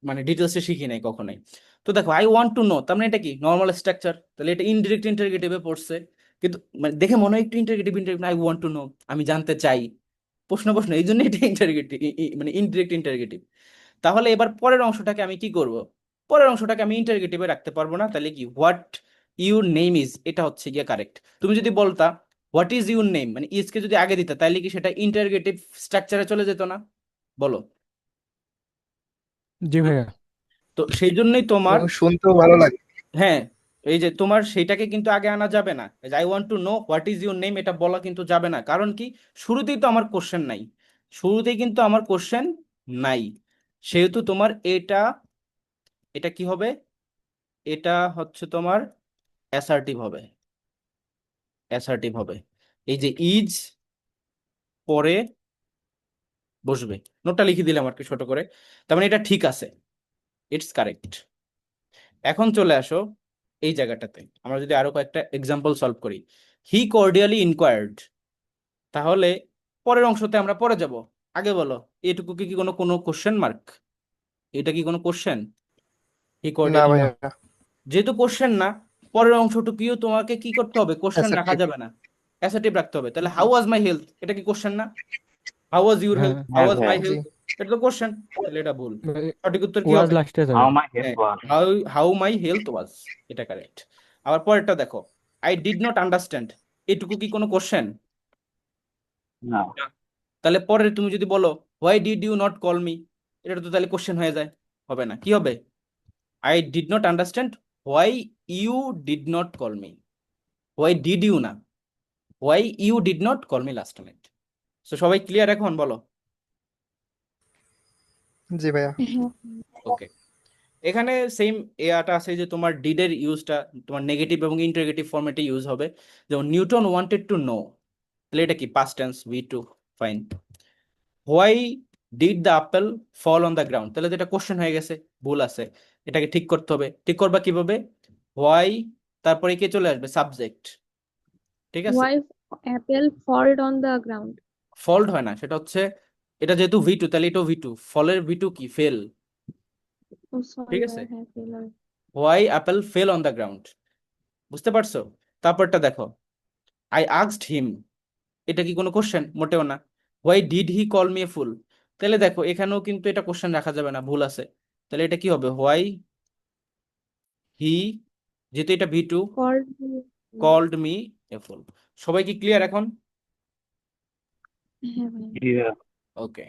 মানে ডিটেলসে শিখি নাই কখনোই। তো দেখো আই ওয়ান্ট টু নো, তার মানে এটা কি নর্মাল স্ট্রাকচার, তাহলে এটা ইনডিরেক্ট ইন্টারোগেটিভে পড়ছে, কিন্তু মানে দেখে মনে হয় একটু interrogative interrogative, I want to know, আমি জানতে চাই, প্রশ্ন প্রশ্ন, এই জন্য এটা ইন্টারোগেটিভ, মানে ইনডিরেক্ট ইন্টারোগেটিভ। তাহলে এবার পরের অংশটাকে আমি কি করব, পরের অংশটাকে আমি ইন্টারোগেটিভে রাখতে পারবো না, তাহলে কি হোয়াট ইউর নেম ইজ, এটা হচ্ছে গিয়ে কারেক্ট। তুমি যদি বলতা হোয়াট ইজ ইউর নেম, মানে ইজ কে যদি আগে দিতা, তাহলে কি সেটা ইন্টারোগেটিভ স্ট্রাকচারে চলে যেত না? বলো। জি হুম? ভাইয়া। তো সেই জন্যই তোমার, এবং শুনতেও ভালো লাগে। হ্যাঁ, এই যে তোমার সেইটাকে কিন্তু আগে আনা যাবে না, I want to know what is your name, এটা বলা কিন্তু যাবে না, কারণ কি শুরুতেই তো আমার কোশ্চেন নাই, শুরুতেই কিন্তু আমার কোশ্চেন নাই, সেহেতু তোমার এটা, এটা কি হবে, এটা হচ্ছে তোমার অ্যাসার্টিভ হবে, অ্যাসার্টিভ হবে। এই যে ইজ পরে বসবে, নোটটা লিখে দিলাম আর কি ছোট করে, তার মানে এটা ঠিক আছে, ইটস কারেক্ট। এখন চলে আসো এই জায়গাটাতে, আমরা যদি আরো কয়েকটা এক্সাম্পল সলভ করি। হি কর্ডিয়ালি ইনকোয়ার্ড, তাহলে পরের অংশতে আমরা পরে যাব, আগে বলো এটুকু কি কি কোনো কোনো কোশ্চেন মার্ক, এটা কি কোনো কোশ্চেন? হি না কর্ডিয়ালি, না। ভাইয়া, যেহেতু কোশ্চেন না, পরের অংশটুকুও তোমাকে কি করতে হবে, কোশ্চেন রাখা অ্যাসার্টিভ। যাবে না, অ্যাসার্টিভ রাখতে হবে। তাহলে হাউ ওয়াজ মাই হেলথ, এটা কি কোশ্চেন না? হাউ ওয়াজ ইউর হ্যাঁ, হেলথ, হাউ হ্যাঁ ওয়াজ মাই ভাইয়া, জি। হেলথ, এটা তো কোশ্চেন, তাহলে এটা ভুল। সঠিক উত্তর কি ওয়াজ হবে? লাস্টে হাউ যাবে। মাই হেল্প হ্যাঁ, ওয়াজ। হাউ হাউ মাই হেলথ ওয়াজ, এটা কারেক্ট। আবার পরেরটা দেখো, আই ডিড নট আন্ডারস্ট্যান্ড, এটুকু কি কোনো কোশ্চেন? না। তাহলে পরে তুমি যদি বলো why did you not call me, এটা তো তাহলে কোশ্চেন হয়ে যায়, হবে না। কি হবে? I did not understand why you did not call me, why did you না, why you did not call me last night. So সবাই ক্লিয়ার এখন বলো? জি ভাইয়া। হ্যাঁ ওকে, এখানে সেম এয়াটা আছে যে তোমার ডিডের ইউজটা তোমার নেগেটিভ এবং ইন্টারোগেটিভ ফরম্যাটে ইউজ হবে। যেমন নিউটন ওয়ান্টেড টু নো, তাহলে এটা কি past tense V2, fine. Why did the apple fall on the ground, তাহলে যেটা কোশ্চেন হয়ে গেছে, ভুল আছে, এটাকে ঠিক করতে হবে। ঠিক করবা কিভাবে? হোয়াই, তারপরে কে চলে আসবে? সাবজেক্ট, ঠিক আছে? Why apple falled on the ground. Fault হয় না, সেটা হচ্ছে, এটা যেহেতু V2 তাহলে এটাও V2, ফলের V2 কি? ফেল, ও সরি ঠিক আছে? ভাইয়া, হ্যাঁ fail. Why Apple fail on the ground, বুঝতে পারছো? তারপরটা দেখো, আই আস্কড হিম, এটা কি কোনো কোশ্চেন? মোটেও না। Why did he call me a fool, তাহলে দেখো এখানেও কিন্তু এটা কোশ্চেন রাখা যাবে না, ভুল আছে। তাহলে এটা কি হবে? হোয়াই হি, যেহেতু এটা V2, ফল্ড। Called me a fool. সবাই কি ক্লিয়ার এখন? হ্যাঁ ভাইয়া। জি ভাইয়া। ওকে,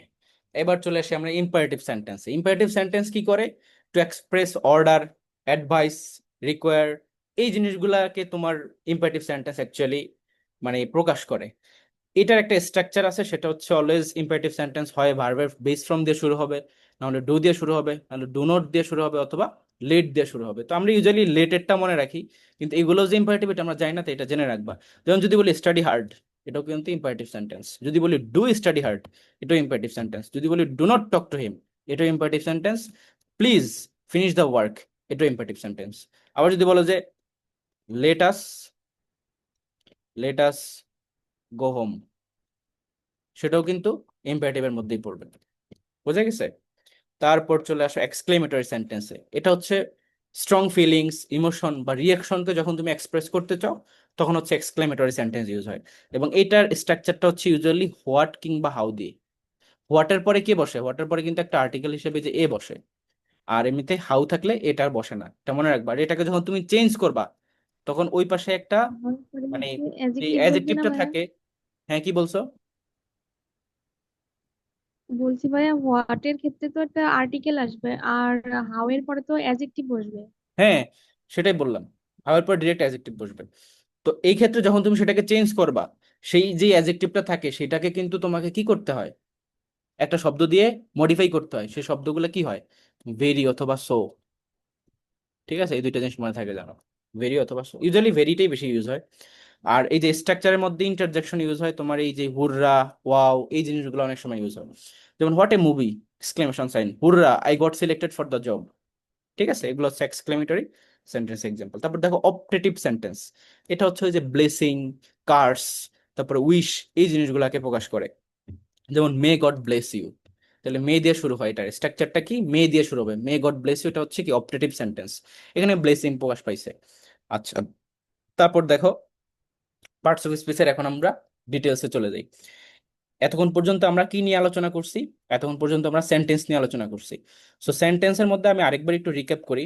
এবার চলে আসি আমরা ইম্পারেটিভ সেন্টেন্সে। ইম্পারেটিভ সেন্টেন্স কি করে? To express order, advice, require, এই জিনিসগুলাকে তোমার ইম্পারেটিভ সেন্টেন্স অ্যাকচুয়ালি মানে প্রকাশ করে। এটার একটা স্ট্রাকচার আছে, সেটা হচ্ছে অলওয়েজ ইম্পারেটিভ সেন্টেন্স হয় ভার্বের বেস ফর্ম দিয়ে শুরু হবে, নাহলে ডু দিয়ে শুরু হবে, নাহলে ডু নট দিয়ে শুরু হবে, অথবা লেট দিয়ে শুরু হবে। তো আমরা ইউজুয়ালি লেটেরটা মনে রাখি, কিন্তু এগুলো যে ইম্পারেটিভ এটা আমরা জানি না, তো এটা জেনে রাখবা। যেমন যদি বলি স্টাডি হার্ড, এটাও কিন্তু ইম্পারেটিভ সেন্টেন্স। যদি বলি ডু স্টাডি হার্ড, এটাও ইম্পারেটিভ সেন্টেন্স। যদি বলি do not talk to him, এটাও imperative sentence. Please finish the work, এটাও ইম্পারেটিভ সেন্টেন্স। আবার যদি বলো যে let us, let us go home, সেটাও কিন্তু ইম্পারেটিভের মধ্যেই পড়বে। বোঝা গেছে? তারপর চলে আসো এক্সক্লেমেটরি সেন্টেন্সে। এটা হচ্ছে স্ট্রং ফিলিংস, ইমোশন বা রিয়াকশনকে যখন তুমি এক্সপ্রেস করতে চাও, তখন হচ্ছে এক্সক্লেমেটরি সেন্টেন্স ইউজ হয়। এবং এটার স্ট্রাকচারটা হচ্ছে ইউজুয়ালি হোয়াট কিংবা হাউ দিয়ে। হোয়াটের পরে কে বসে? হোয়াটের পরে কিন্তু একটা আর্টিকেল হিসেবে যে এ বসে, আর এমনিতে হাউ থাকলে এটা আর বসে না, এটা মনে রাখবা। আর এটাকে যখন তুমি চেঞ্জ করবা, তখন ওই পাশে একটা আমার পরে মানে হচ্ছে যে অ্যাডজেক্টিভ বসবে না অ্যাডজেক্টিভটা ভাইয়া? থাকে। হ্যাঁ, কি বলছো? বলছি ভাইয়া, হোয়াট এর ক্ষেত্রে তো একটা আর্টিকেল আসবে, আর হাউ এর পরে তো অ্যাডজেক্টিভ বসবে। হ্যাঁ, সেটাই বললাম, হাউ এর পর ডিরেক্ট অ্যাডজেক্টিভ বসবে। তো এই ক্ষেত্রে যখন তুমি সেটাকে চেঞ্জ করবা, সেই যে অ্যাডজেক্টিভটা থাকে সেটাকে কিন্তু তোমাকে কি করতে হয়? একটা শব্দ দিয়ে মডিফাই করতে হয়। সেই শব্দগুলো কি হয়? ভেরি অথবা সো, ঠিক আছে? এই দুইটা জিনিস মনে থাকে জানো, ভেরি অথবা সো। ইউজুয়ালি ভেরিটাই বেশি ইউজ হয়। আর এই যে স্ট্রাকচারের মধ্যে ইন্টারজেকশন ইউজ হয়, তোমার এই যে হুররা, ওয়াও, এই জিনিসগুলো অনেক সময় ইউজ হয়। যেমন what a movie, exclamation sign, hurrah I got selected for the job, ঠিক আছে? এগুলো হচ্ছে এক্সক্লেমেটরি সেন্টেন্স এক্সাম্পল। তারপর দেখো অপটেটিভ সেন্টেন্স, এটা হচ্ছে ওই যে ব্লেসিং, কার্স, তারপরে উইশ, এই জিনিসগুলোকে প্রকাশ করে। যেমন মে গড ব্লেস ইউ, তাহলে মে দিয়ে শুরু হয়, এটার স্ট্রাকচারটা কি? মে দিয়ে শুরু হবে, মে গড ব্লেস ইউ, এটা হচ্ছে কি? Optative sentence. এখানে ব্লেসিং প্রকাশ পাইছে। আচ্ছা, তারপর দেখো পার্টস অফ স্পিচের এখন আমরা ডিটেলসে চলে যাই। এতক্ষণ পর্যন্ত আমরা কি নিয়ে আলোচনা করছি? এতক্ষণ পর্যন্ত আমরা সেন্টেন্স নিয়ে আলোচনা করছি। সো সেন্টেন্সের মধ্যে আমি আরেকবার একটু রিক্যাপ করি।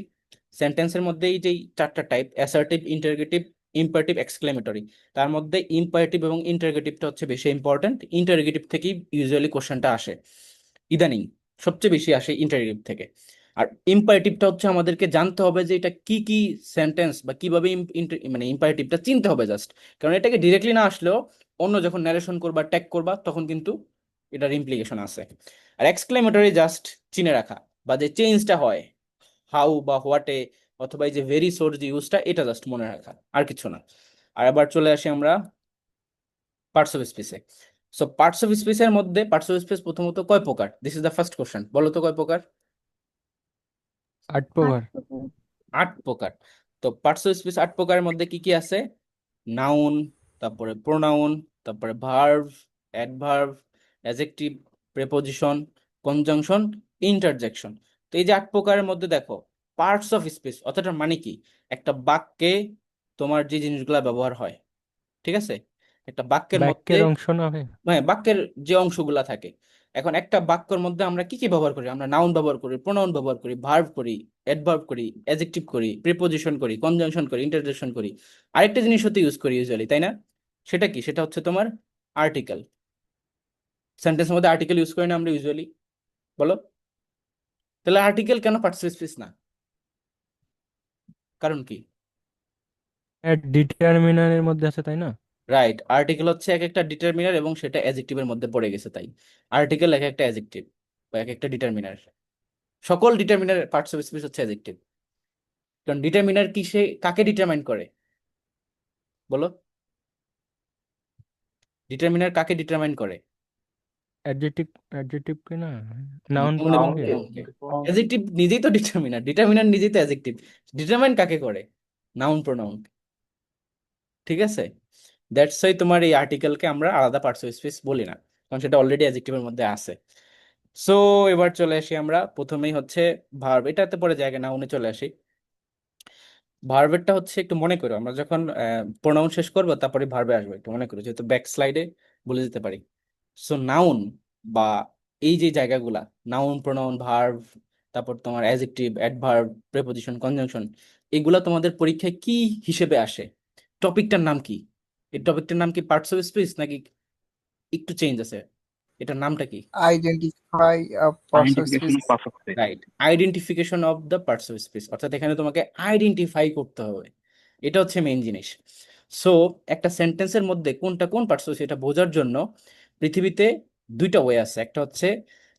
সেন্টেন্সের মধ্যে এই যে চারটা type, assertive, interrogative, imperative, exclamatory, তার মধ্যে ইম্পারেটিভ এবং ইন্টারগেটিভটা হচ্ছে বেশি ইম্পর্টেন্ট। ইন্টারগেটিভ থেকেই ইউজুয়ালি কোশ্চেনটা আসে, ইদানিং সবচেয়ে বেশি আসে ইন্টারগেটিভ থেকে। আর ইম্পারেটিভটা হচ্ছে আমাদেরকে জানতে হবে যে এটা কি কি সেন্টেন্স বা কিভাবে মানে ইম্পারেটিভটা চিনতে হবে জাস্ট। কারণ এটাকে ডিরেক্টলি না আসলেও অন্য যখন ন্যারেশন করবা, ট্যাগ করবা, তখন কিন্তু এটার ইমপ্লিকেশন আছে। আর এক্সক্লেমেটরি জাস্ট চিনে রাখা, বা যে চেঞ্জটা হয় হাউ বা হোয়াটে, অথবা এই যে ভেরি সোর্স যে ইউজটা, এটা জাস্ট মনে রাখা, আর কিছু না। আর আবার চলে আসি আমরা পার্টস অফ স্পিচে। সো পার্টস অফ স্পিচের মধ্যে পার্টস অফ স্পিচ প্রথমত কয় প্রকার? This is the first question, বলো তো কয় প্রকার? 8 প্রকার। 8 প্রকার। তো পার্টস অফ স্পিচ 8 প্রকারের মধ্যে কি কি আছে? নাউন, তারপরে প্রোনাউন, তারপরে verb, adverb, adjective, preposition, conjunction, interjection. তো এই যে 8 প্রকারের মধ্যে দেখো পার্টস অফ স্পিচ অর্থাৎ মানে কি? একটা বাক্যে তোমার যে জিনিসগুলা ব্যবহার হয়, ঠিক আছে? একটা বাক্যের মধ্যে, বাক্যের অংশ না হয়। হ্যাঁ, বাক্যের যে অংশগুলা থাকে, এখন একটা বাক্যের মধ্যে আমরা কি কি ব্যবহার করি? আমরা নাউন ব্যবহার করি, প্রোনাউন ব্যবহার করি, ভার্ব করি, অ্যাডভার্ব করি, অ্যাডজেক্টিভ করি, প্রিপোজিশন করি, কনজাংশন করি, ইন্টারজেকশন করি। আরেকটা জিনিস হতে ইউজ করি ইউজুয়ালি, তাই না? সেটা কি? সেটা হচ্ছে তোমার আর্টিকেল। সেন্টেন্সের মধ্যে আর্টিকেল ইউজ করি না আমরা ইউজুয়ালি, বলো? তাহলে আর্টিকেল কেন পার্টস স্পিচ না? কারণ কি? এর ডিটারমিনারের মধ্যে আছে, তাই না? রাইট, আর্টিকেল হচ্ছে এক একটা ডিটারমিনার এবং সেটা অ্যাডজেক্টিভের মধ্যে পড়ে গেছে, তাই আর্টিকেল এক একটা অ্যাডজেক্টিভ বা এক একটা ডিটারমিনার। সকল ডিটারমিনার পার্টস অফ স্পিচ হচ্ছে অ্যাডজেক্টিভ। কারণ ডিটারমিনার কি, সে কাকে ডিটারমাইন করে, বলো? ডিটারমিনার কাকে ডিটারমাইন করে? অ্যাডজেক্টিভ, অ্যাডজেক্টিভ কি না, নাউন নাউন এবং প্রোনাউনকে। প্রোনাউনকে। অ্যাডজেক্টিভ নিজেই তো ডিটারমিনার, ডিটারমিনার নিজেই তো অ্যাডজেক্টিভ। ডিটারমাইন কাকে করে? Noun pronoun. ঠিক আছে, দ্যাটস ওয়াই তোমার এই আর্টিকেলকে আমরা আলাদা পার্টস অফ স্পিচ বলি না, কারণ সেটা অলরেডি অ্যাডজেক্টিভের মধ্যে আছে। সো এবার চলে আসি আমরা, প্রথমেই হচ্ছে ভার্ব, এটাতে পরে জায়গা নাউনে চলে আসি। ভার্বেরটা হচ্ছে, একটু মনে করো, আমরা যখন প্রোনাউন শেষ করবো তারপরে ভার্বে আসবো, একটু মনে করো, যেহেতু ব্যাক স্লাইডে বলে দিতে পারি। সো নাউন বা এই যে জায়গাগুলা, নাউন, প্রোনাউন, ভার্ব, তারপর তোমার অ্যাডজেক্টিভ, অ্যাডভার্ব, প্রিপোজিশন, কনজাংশন, এগুলা তোমাদের পরীক্ষায় কি হিসেবে আসে? টপিকটার নাম কি? এই টপিকটার নাম কি পার্টস অফ স্পিচ, নাকি একটু চেঞ্জ আছে? এটার নামটা কি? Identify parts of identification speech. Of perfect speech. Right, identification of the parts of speech, অর্থাৎ এখানে তোমাকে আইডেন্টিফাই করতে হবে, এটা হচ্ছে মেইন জিনিস। সো একটা সেন্টেন্সের মধ্যে কোনটা কোন পার্টস অফ এটা বোঝার জন্য পৃথিবীতে দুইটা ওয়ে আছে। একটা হচ্ছে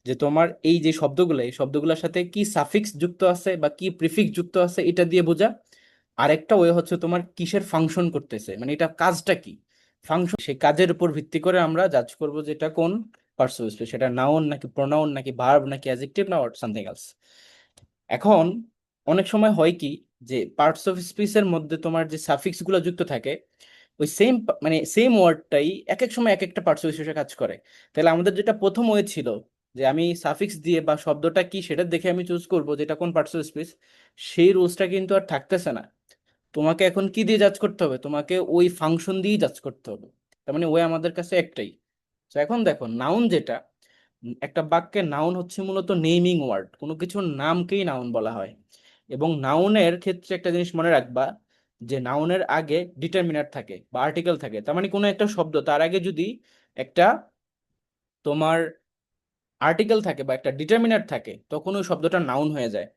যে তোমার এই যে শব্দগুলো, এই শব্দগুলোর সাথে কি সাফিক্স যুক্ত আছে বা কি প্রিফিক্স যুক্ত আছে, এটা দিয়ে বোঝা। আরেকটা ওয়ে হচ্ছে তোমার কিসের ফাংশন করতেছে, মানে এটা কাজটা কি, ফাংশন, সেই কাজের উপর ভিত্তি করে আমরা জাজ করব যে এটা কোন পার্টস অফ স্পিচ, সেটা নাউন নাকি প্রোনাউন নাকি ভার্ব নাকি অ্যাডজেক্টিভ না সামথিং এলস। এখন অনেক সময় হয় কি, যে পার্টস অফ স্পিচের মধ্যে তোমার যে সাফিক্স গুলো যুক্ত থাকে, ওই সেম মানে সেম ওয়ার্ডটাই এক এক সময় এক একটা পার্টস অফ স্পিচে কাজ করে। তাহলে আমাদের যেটা প্রথম ওয়ে ছিল, যে আমি সাফিক্স দিয়ে বা শব্দটা কি সেটা দেখে আমি চুজ করবো যেটা কোন পার্টস অফ স্পিচ, সেই রুলসটা কিন্তু আর থাকতেছে না। তোমাকে এখন কি দিয়ে জাজ করতে হবে? তোমাকে ওই ফাংশন দিয়েই জাজ করতে হবে। তার মানে ওই আমাদের কাছে একটাই। তো এখন দেখো, নাউন যেটা, একটা বাক্যে নাউন হচ্ছে মূলত নেমিং ওয়ার্ড, কোনো কিছুর নামকেই নাউন বলা হয়। এবং নাউনের ক্ষেত্রে একটা জিনিস মনে রাখবা, যে নাউনের আগে ডিটারমিনার থাকে বা আর্টিকেল থাকে। তার মানে কোনো একটা শব্দ, তার আগে যদি একটা তোমার আর্টিকেল থাকে বা একটা ডিটারমিনার থাকে, তখন ওই শব্দটা নাউন হয়ে যায়।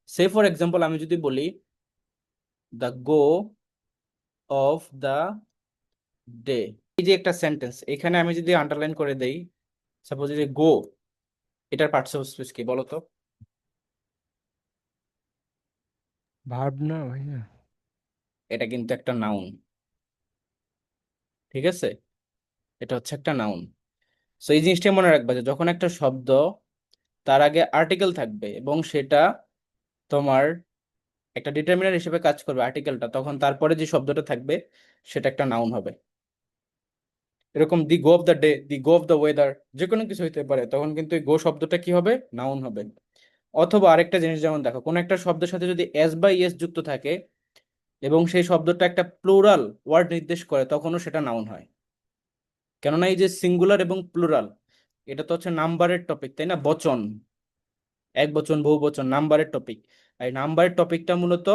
সে ফর এক্সাম্পল, আমি যদি বলি the go of the day, এই যে একটা সেন্টেন্স, এখানে আমি যদি আন্ডারলাইন করে দেই, সাপোজ যে গো, এটার পার্টস অফ স্পিচ কি বলো তো? ভার্ব না ভাইয়া? এটা কিন্তু একটা নাউন, ঠিক আছে? এটা হচ্ছে একটা নাউন। সো এই জিনিসটা মনে রাখবা, যে যখন একটা শব্দ, তার আগে আর্টিকেল থাকবে এবং সেটা তোমার একটা ডিটারমিনার হিসেবে কাজ করবে আর্টিকেলটা, তখন তারপরে যে শব্দটা থাকবে সেটা একটা নাউন হবে। এরকম the go of the day, the go of the weather, যে কোনো কিছু হইতে পারে, তখন কিন্তু এই গো শব্দটা কি হবে? নাউন হবে। অথবা আরেকটা জিনিস, যেমন দেখো, কোন একটা শব্দের সাথে যদি এস বাই এস যুক্ত থাকে এবং সেই শব্দটা একটা প্লুরাল ওয়ার্ড নির্দেশ করে, তখনও সেটা নাউন হয়। কেননা এই যে সিঙ্গুলার এবং প্লুরাল, এটা তো হচ্ছে নাম্বারের টপিক, তাই না? বচন, এক বচন, বহু বচন, নাম্বারের টপিক। এই নাম্বারের টপিকটা মূলত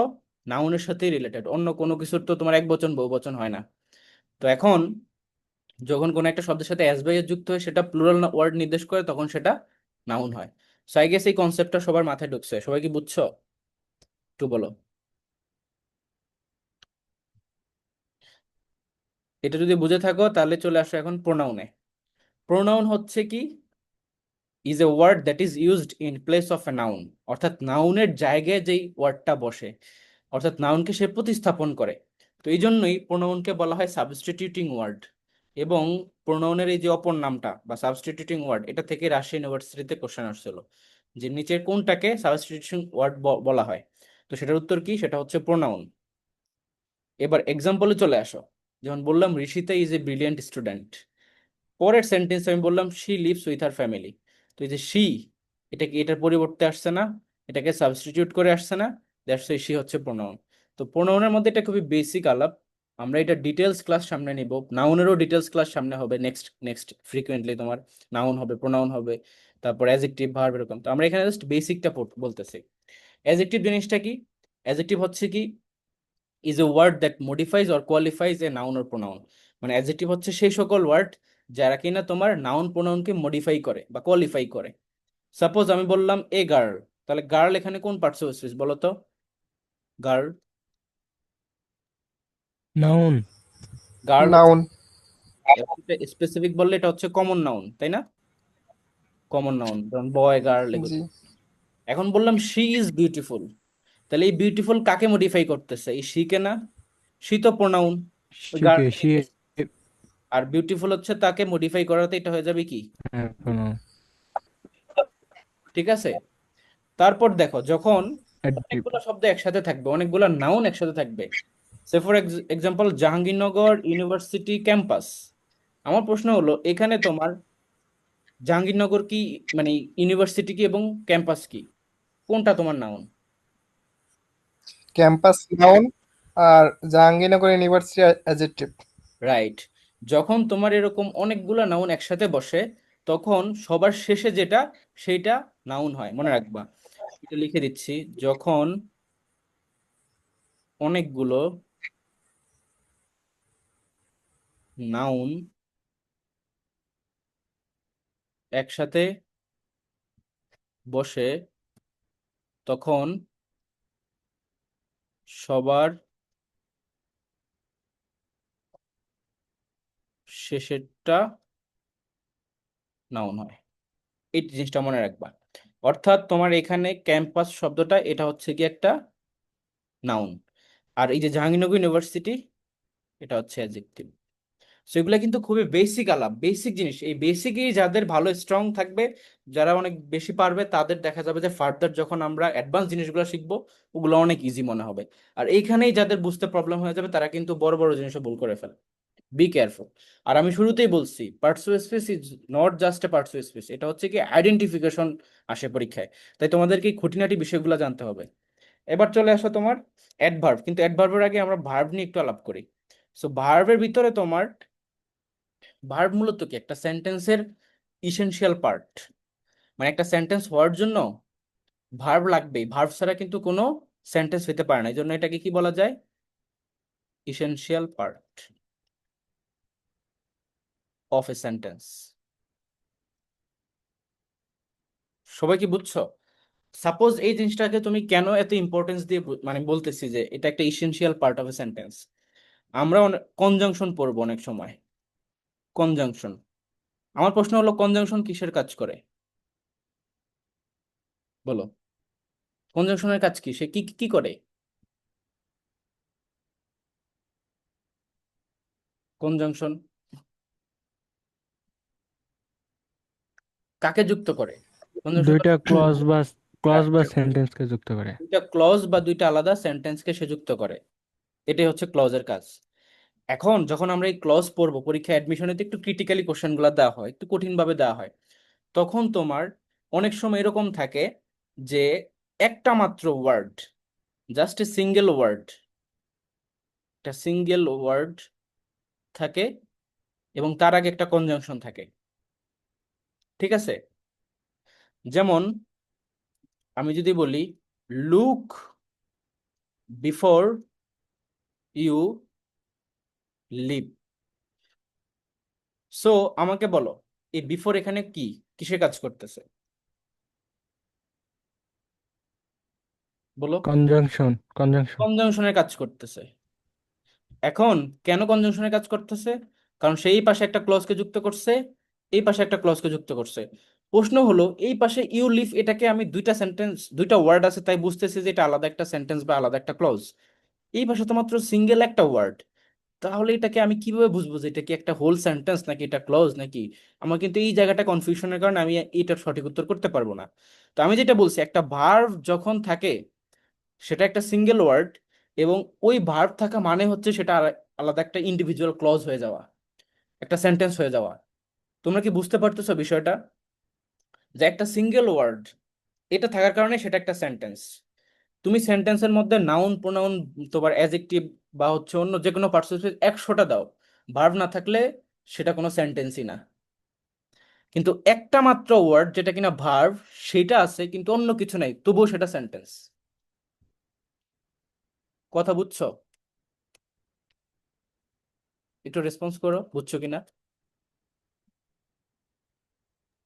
নাউনের সাথেই রিলেটেড, অন্য কোনো কিছুর তো তোমার এক বচন বহু বচন হয় না। তো এখন যখন কোনো একটা শব্দের সাথে এস বাই এস যুক্ত হয়, সেটা প্লুরাল ওয়ার্ড নির্দেশ করে, তখন সেটা নাউন হয়। সো আই গেস এই কনসেপ্টটা সবার মাথায় ঢুকছে, সবাই কি বুঝছো? একটু বলো। এটা যদি বুঝে থাকো তাহলে চলে আসো এখন প্রোনাউনে। প্রোনাউন হচ্ছে কি? Is a word that is used in place of a noun, অর্থাৎ নাউনের জায়গায় যেই ওয়ার্ডটা বসে, অর্থাৎ নাউনকে সে প্রতিস্থাপন করে। তো এই জন্যই প্রোনাউনকে বলা হয় সাবস্টিটিউটিং ওয়ার্ড। এবং প্রোনাউনের এই যে অপর নামটা বা সাবস্টিটিউটিং ওয়ার্ড, এটা থেকে রাজশাহী ইউনিভার্সিটিতে কোশ্চেন আসছিল, যে নিচের কোনটাকে সাবস্টিটিউশন ওয়ার্ড বলা হয়। তো সেটার উত্তর কি? সেটা হচ্ছে প্রোনাউন। এবার এক্সাম্পলে চলে আসো, যেমন বললাম Rishita is a brilliant student. পরের সেন্টেন্স আমি বললাম she lives with her family. তো এই যে শি, এটা কি এটার পরিবর্তে আসছে না? এটাকে সাবস্টিটিউট করে আসছে না? দ্যাটস ওয়াই শি হচ্ছে প্রোনাউন। তো প্রোনাউনের মধ্যে এটা খুবই বেসিক আলাপ, আমরা এটা ডিটেলস ক্লাস সামনে নিব, নাউনেরও ডিটেলস ক্লাস সামনে হবে, নেক্সট নেক্সট ফ্রিকুয়েন্টলি তোমার নাউন হবে, প্রোনাউন হবে, তারপর অ্যাজেক্টিভ, ভার্ব, এরকম। তো আমরা এখানে জাস্ট বেসিকটা বলতেছি। অ্যাজেক্টিভ জিনিসটা কি? অ্যাজেক্টিভ হচ্ছে কি, is a word that modifies or qualifies a noun or pronoun. মানে অ্যাডজেক্টিভ হচ্ছে সেই সকল ওয়ার্ড যারা কিনা তোমার নাউন প্রোনাউনকে মডিফাই করে বা কোয়ালিফাই করে। সাপোজ আমি বললাম এ গার্ল, তাহলে গার্ল এখানে কোন পার্টস অফ স্পিচ বলো তো? Girl, Noun. গার্ল হচ্ছে নাউন। স্পেসিফিক বললে এটা হচ্ছে কমন নাউন, তাই না? কমন নাউন, যেমন বয়, গার্ল, এগুলো। জি। এখন বললাম শি ইজ বিউটিফুল, তাহলে এই বিউটিফুল কাকে মডিফাই করতেছে? এই শি কে না? শি তো প্রোনাউন, ওই গার্ল। She. আর বিউটিফুল হচ্ছে তাকে মডিফাই করাতে এটা হয়ে যাবে কি? Pronoun. ঠিক আছে। তারপর দেখো, যখন Adjective. অনেকগুলো শব্দ একসাথে থাকবে, অনেকগুলো নাউন একসাথে থাকবে, say for example Jahangirnagar University campus. আমার প্রশ্ন হলো, এখানে তোমার জাহাঙ্গীরনগর কি, মানে ইউনিভার্সিটি কি এবং ক্যাম্পাস কি, কোনটা তোমার নাউন? ক্যাম্পাস নাউন আর জাহাঙ্গীরনগর ইউনিভার্সিটি অ্যাডজেক্টিভ। রাইট। যখন তোমার এরকম অনেকগুলো নাউন একসাথে বসে, তখন সবার শেষে যেটা, সেইটা নাউন হয়, মনে রাখবা। এটা লিখে দিচ্ছি, যখন অনেকগুলো নাউন একসাথে বসে, তখন সবার শেষেরটা নাউন হয়। এই জিনিসটা মনে রাখবা। অর্থাৎ তোমার এখানে ক্যাম্পাস শব্দটা, এটা হচ্ছে কি একটা নাউন, আর এই যে জাহাঙ্গীরনগর ইউনিভার্সিটি, এটা হচ্ছে অ্যাডজেক্টিভ। সো এগুলা কিন্তু খুবই বেসিক আলাপ, বেসিক জিনিস। এই বেসিকই যাদের ভালো স্ট্রং থাকবে, যারা অনেক বেশি পারবে, তাদের দেখা যাবে যে ফার্দার যখন আমরা অ্যাডভান্স জিনিসগুলো শিখবো, ওগুলো অনেক ইজি মনে হবে। আর এইখানেই যাদের বুঝতে প্রবলেম হয়ে যাবে, তারা কিন্তু বড় বড় জিনিসও ভুল করে ফেলে। Be careful. আর আমি শুরুতেই বলছি, parts of speech is not just a parts of speech, এটা হচ্ছে কি আইডেন্টিফিকেশন আসে পরীক্ষায়। তাই তোমাদেরকে এই খুঁটিনাটি বিষয়গুলো জানতে হবে। এবার চলে আসো তোমার অ্যাডভার্ব। কিন্তু অ্যাডভার্বের আগে আমরা ভার্ব নিয়ে একটু আলাপ করি। সো ভার্বের ভিতরে তোমার, ভার্ব মূলত কি একটা সেন্টেন্সের ইসেনশিয়াল পার্ট। মানে একটা সেন্টেন্স হওয়ার জন্য ভার্ব লাগবেই, ভার্ব ছাড়া কিন্তু কোনো সেন্টেন্স হতে পারে না। এই জন্য এটাকে কি বলা যায়? Essential part of a sentence. সবাই কি বুঝছো? সাপোজ এই জিনিসটাকে তুমি কেন এত ইম্পর্টেন্স দিয়ে মানে বলতেছি যে এটা একটা essential part of a sentence. আমরা কনজাংশন পড়বো অনেক সময়, কনজাংশন। আমার প্রশ্ন হলো, কনজাংশন কিসের কাজ করে বলো? কনজাংশনের কাজ কি? সে কি কি করে? কনজাংশন কাকে যুক্ত করে? কনজাংশন দুইটা ক্লজ বা সেন্টেন্সকে যুক্ত করে। দুইটা ক্লজ বা দুইটা আলাদা সেন্টেন্সকে সে যুক্ত করে। এটাই হচ্ছে ক্লজের কাজ। এখন যখন আমরা এই ক্লজ পড়বো, পরীক্ষা অ্যাডমিশনে একটু ক্রিটিক্যালি কোশ্চেনগুলো দেওয়া হয়, একটু কঠিন ভাবে দেওয়া হয়, তখন তোমার অনেক সময় এরকম থাকে যে একটা মাত্র word, just a single word, একটা সিঙ্গেল ওয়ার্ড থাকে এবং তার আগে একটা কনজাংশন থাকে। ঠিক আছে? যেমন আমি যদি বলি, look before you leave. So আমাকে বলো, এই বিফোর এখানে কি, কিসে কাজ করতেছে বলো? কনজাংশন। কনজাংশনের কাজ করতেছে। এখন কেন কনজাংশনের কাজ করতেছে? কারণ সেই পাশে একটা ক্লজকে যুক্ত করছে, এই পাশে একটা ক্লজকে যুক্ত করছে। প্রশ্ন হলো, এই পাশে ইউ লিভ, এটাকে আমি দুইটা সেন্টেন্স, দুইটা ওয়ার্ড আছে তাই বুঝতেছি যে এটা আলাদা একটা সেন্টেন্স বা আলাদা একটা ক্লজ। এই পাশে তো মাত্র সিঙ্গেল একটা ওয়ার্ড, তাহলে এটাকে আমি কিভাবে বুঝবো যে এটা কি একটা হোল সেন্টেন্স নাকি এটা ক্লজ নাকি? আমার কিন্তু এই জায়গাটা কনফিউশনের কারণে আমি এটার সঠিক উত্তর করতে পারবো না। তো আমি যেটা বলছি, একটা ভার্ব যখন থাকে, সেটা একটা সিঙ্গেল ওয়ার্ড, এবং ওই ভার্ব থাকা মানে হচ্ছে সেটা আলাদা একটা ইন্ডিভিজুয়াল ক্লজ হয়ে যাওয়া, একটা সেন্টেন্স হয়ে যাওয়া। তোমরা কি বুঝতে পারতেছো বিষয়টা? যে একটা সিঙ্গেল ওয়ার্ড, এটা থাকার কারণে সেটা একটা সেন্টেন্স। তুমি সেন্টেন্সের মধ্যে নাউন প্রোনাউন তোমার অ্যাজেক্টিভ বা হচ্ছে অন্য যে কোনো পার্টিসিপেট 100টা দাও, ভার্ব না থাকলে সেটা কোনো সেন্টেন্সই না। কিন্তু একটা মাত্র ওয়ার্ড যেটা কিনা ভার্ব, সেটা আছে কিন্তু অন্য কিছু নাই, তবুও সেটা সেন্টেন্স। কথা বুঝছো? একটু রেসপন্স করো, বুঝছো কিনা?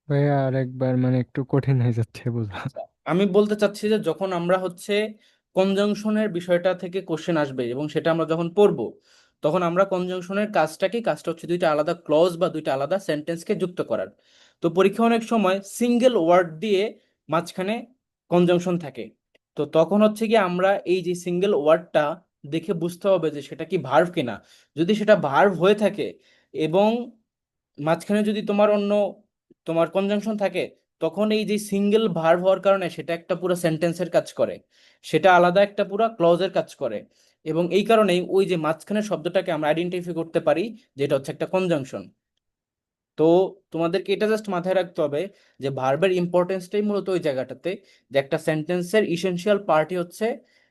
ভাইয়া আরেকবার, মানে একটু কঠিন হয়ে যাচ্ছে বোঝা। আচ্ছা, আমি বলতে চাচ্ছি যে যখন আমরা হচ্ছে কনজাংশনের বিষয়টা থেকে কোশ্চেন আসবে এবং সেটা আমরা যখন পড়বো, তখন আমরা কনজাংশনের কাজটা হচ্ছে দুইটা আলাদা ক্লজ বা দুইটা আলাদা সেন্টেন্সকে যুক্ত করার। তো পরীক্ষা অনেক সময় সিঙ্গেল ওয়ার্ড দিয়ে মাঝখানে কনজাংশন থাকে। তো তখন হচ্ছে কি আমরা এই যে সিঙ্গেল ওয়ার্ডটা দেখে বুঝতে হবে যে সেটা কি ভার্ব কিনা। যদি সেটা ভার্ব হয়ে থাকে এবং মাঝখানে যদি তোমার অন্য তোমার কনজাংশন থাকে, তখন এই যে সিঙ্গেল ভার্ব হওয়ার কারণে সেটা একটা পুরো সেন্টেন্সের কাজ করে, সেটা আলাদা একটা পুরো ক্লজের কাজ করে। এবং এই কারণেই ওই যে মাঝখানের শব্দটাকে আমরা আইডেন্টিফাই করতে পারি যে এটা হচ্ছে একটা কনজাংশন। তো তোমাদেরকে এটা জাস্ট মাথায় রাখতে হবে যে ভার্বের ইম্পর্টেন্সটাই মূলত ওই জায়গাটাতে, যে একটা সেন্টেন্সের ইসেনশিয়াল পার্টই হচ্ছে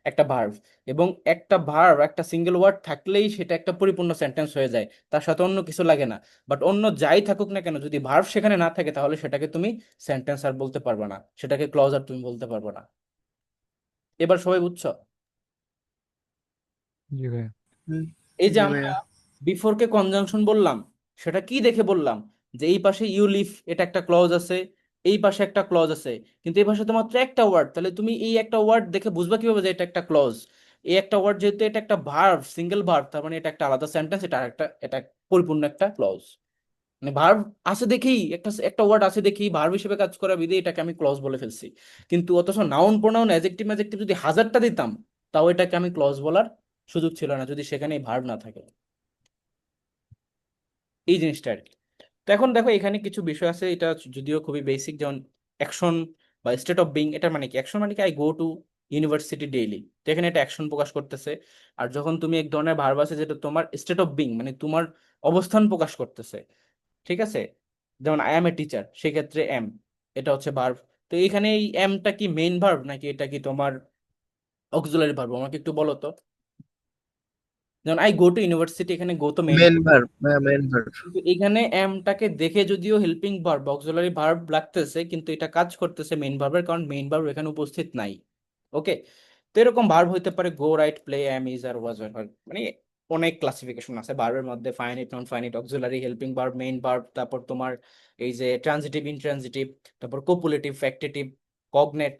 একটা ভার্ব। এবং একটা ভার্ব, একটা সিঙ্গেল ওয়ার্ড থাকলেই সেটা একটা পরিপূর্ণ সেন্টেন্স হয়ে যায়, তার সাথে অন্য কিছু লাগে না। বাট অন্য যাই থাকুক না কেন, যদি ভার্ব সেখানে না থাকে তাহলে সেটাকে তুমি সেন্টেন্স আর বলতে পারবে না, সেটাকে ক্লজ আর তুমি বলতে পারবে না। এবার সবাই বুঝছো? জি ভাইয়া। হুম, এই যে জি আমরা ভাইয়া। বিফোর কে কনজাংশন বললাম, সেটা কি দেখে বললাম? যে এই পাশে ইউ লিভ, এটা একটা ক্লজ আছে, এই পাশে একটা ক্লজ আছে, কিন্তু এই পাশে তো মাত্র একটা ওয়ার্ড, তাহলে তুমি এই একটা ওয়ার্ড দেখে বুঝবা কিভাবে যে এটা একটা ক্লজ? এই একটা ওয়ার্ড যেহেতু এটা একটা ভার্ব, সিঙ্গেল ভার্ব, তার মানে এটা একটা আলাদা সেন্টেন্স, এটা পরিপূর্ণ একটা ক্লজ। মানে ভার্ব আছে দেখেই, একটা একটা ওয়ার্ড আছে দেখেই ভার্ব হিসেবে কাজ করা বিধে এটাকে আমি ক্লজ বলে ফেলছি। কিন্তু অথচ নাউন প্রোনাউন অ্যাডজেক্টিভ ম্যাডজেক্টিভ যদি 1000টা দিতাম, তাও এটাকে আমি ক্লজ বলার সুযোগ ছিল না, যদি সেখানে ভার্ব না থাকে। এই জিনিসটা আর কি। তো এখন দেখো এখানে কিছু বিষয় আছে, এটা যদিও খুবই বেসিক, যেমন অ্যাকশন বা স্টেট অফ বিং। এটা মানে কি? অ্যাকশন মানে কি I go to university daily, তো এখানে এটা অ্যাকশন প্রকাশ করতেছে। আর যখন তুমি এক ধরনের ভার্ব আছে যেটা তোমার স্টেট অফ বিং, মানে তোমার অবস্থান প্রকাশ করতেছে, ঠিক আছে, যেমন আই এম এ টিচার, সেক্ষেত্রে এম, এটা হচ্ছে ভার্ব। তো এখানে এই এমটা কি মেইন ভার্ব নাকি এটা কি তোমার অক্সিলারি ভার্ব? আমাকে একটু বলো তো। যেমন আই গো টু ইউনিভার্সিটি, এখানে গো তো মেইন, মেন ভার্ব, হ্যাঁ মেন ভার্ব। কিন্তু এখানে এমটাকে দেখে যদিও হেল্পিং ভার্ব অক্সিলারি ভার্ব লাগতেছে, কিন্তু এটা কাজ করতেছে মেইন ভার্বের, কারণ মেইন ভার্ব এখানে উপস্থিত নাই। ওকে। তো এরকম ভার্ব হইতে পারে গো, রাইট, প্লে, এম, ইজ, আর ওয়াজ, আর মানে অনেক ক্লাসিফিকেশন আছে ভার্বের মধ্যে, finite, non finite, auxiliary, helping verb, main verb, তারপর তোমার এই যে ট্রানজিটিভ, ইনট্রানজিটিভ, তারপর কোপুলেটিভ, ফ্যাক্টেটিভ, কগনেট।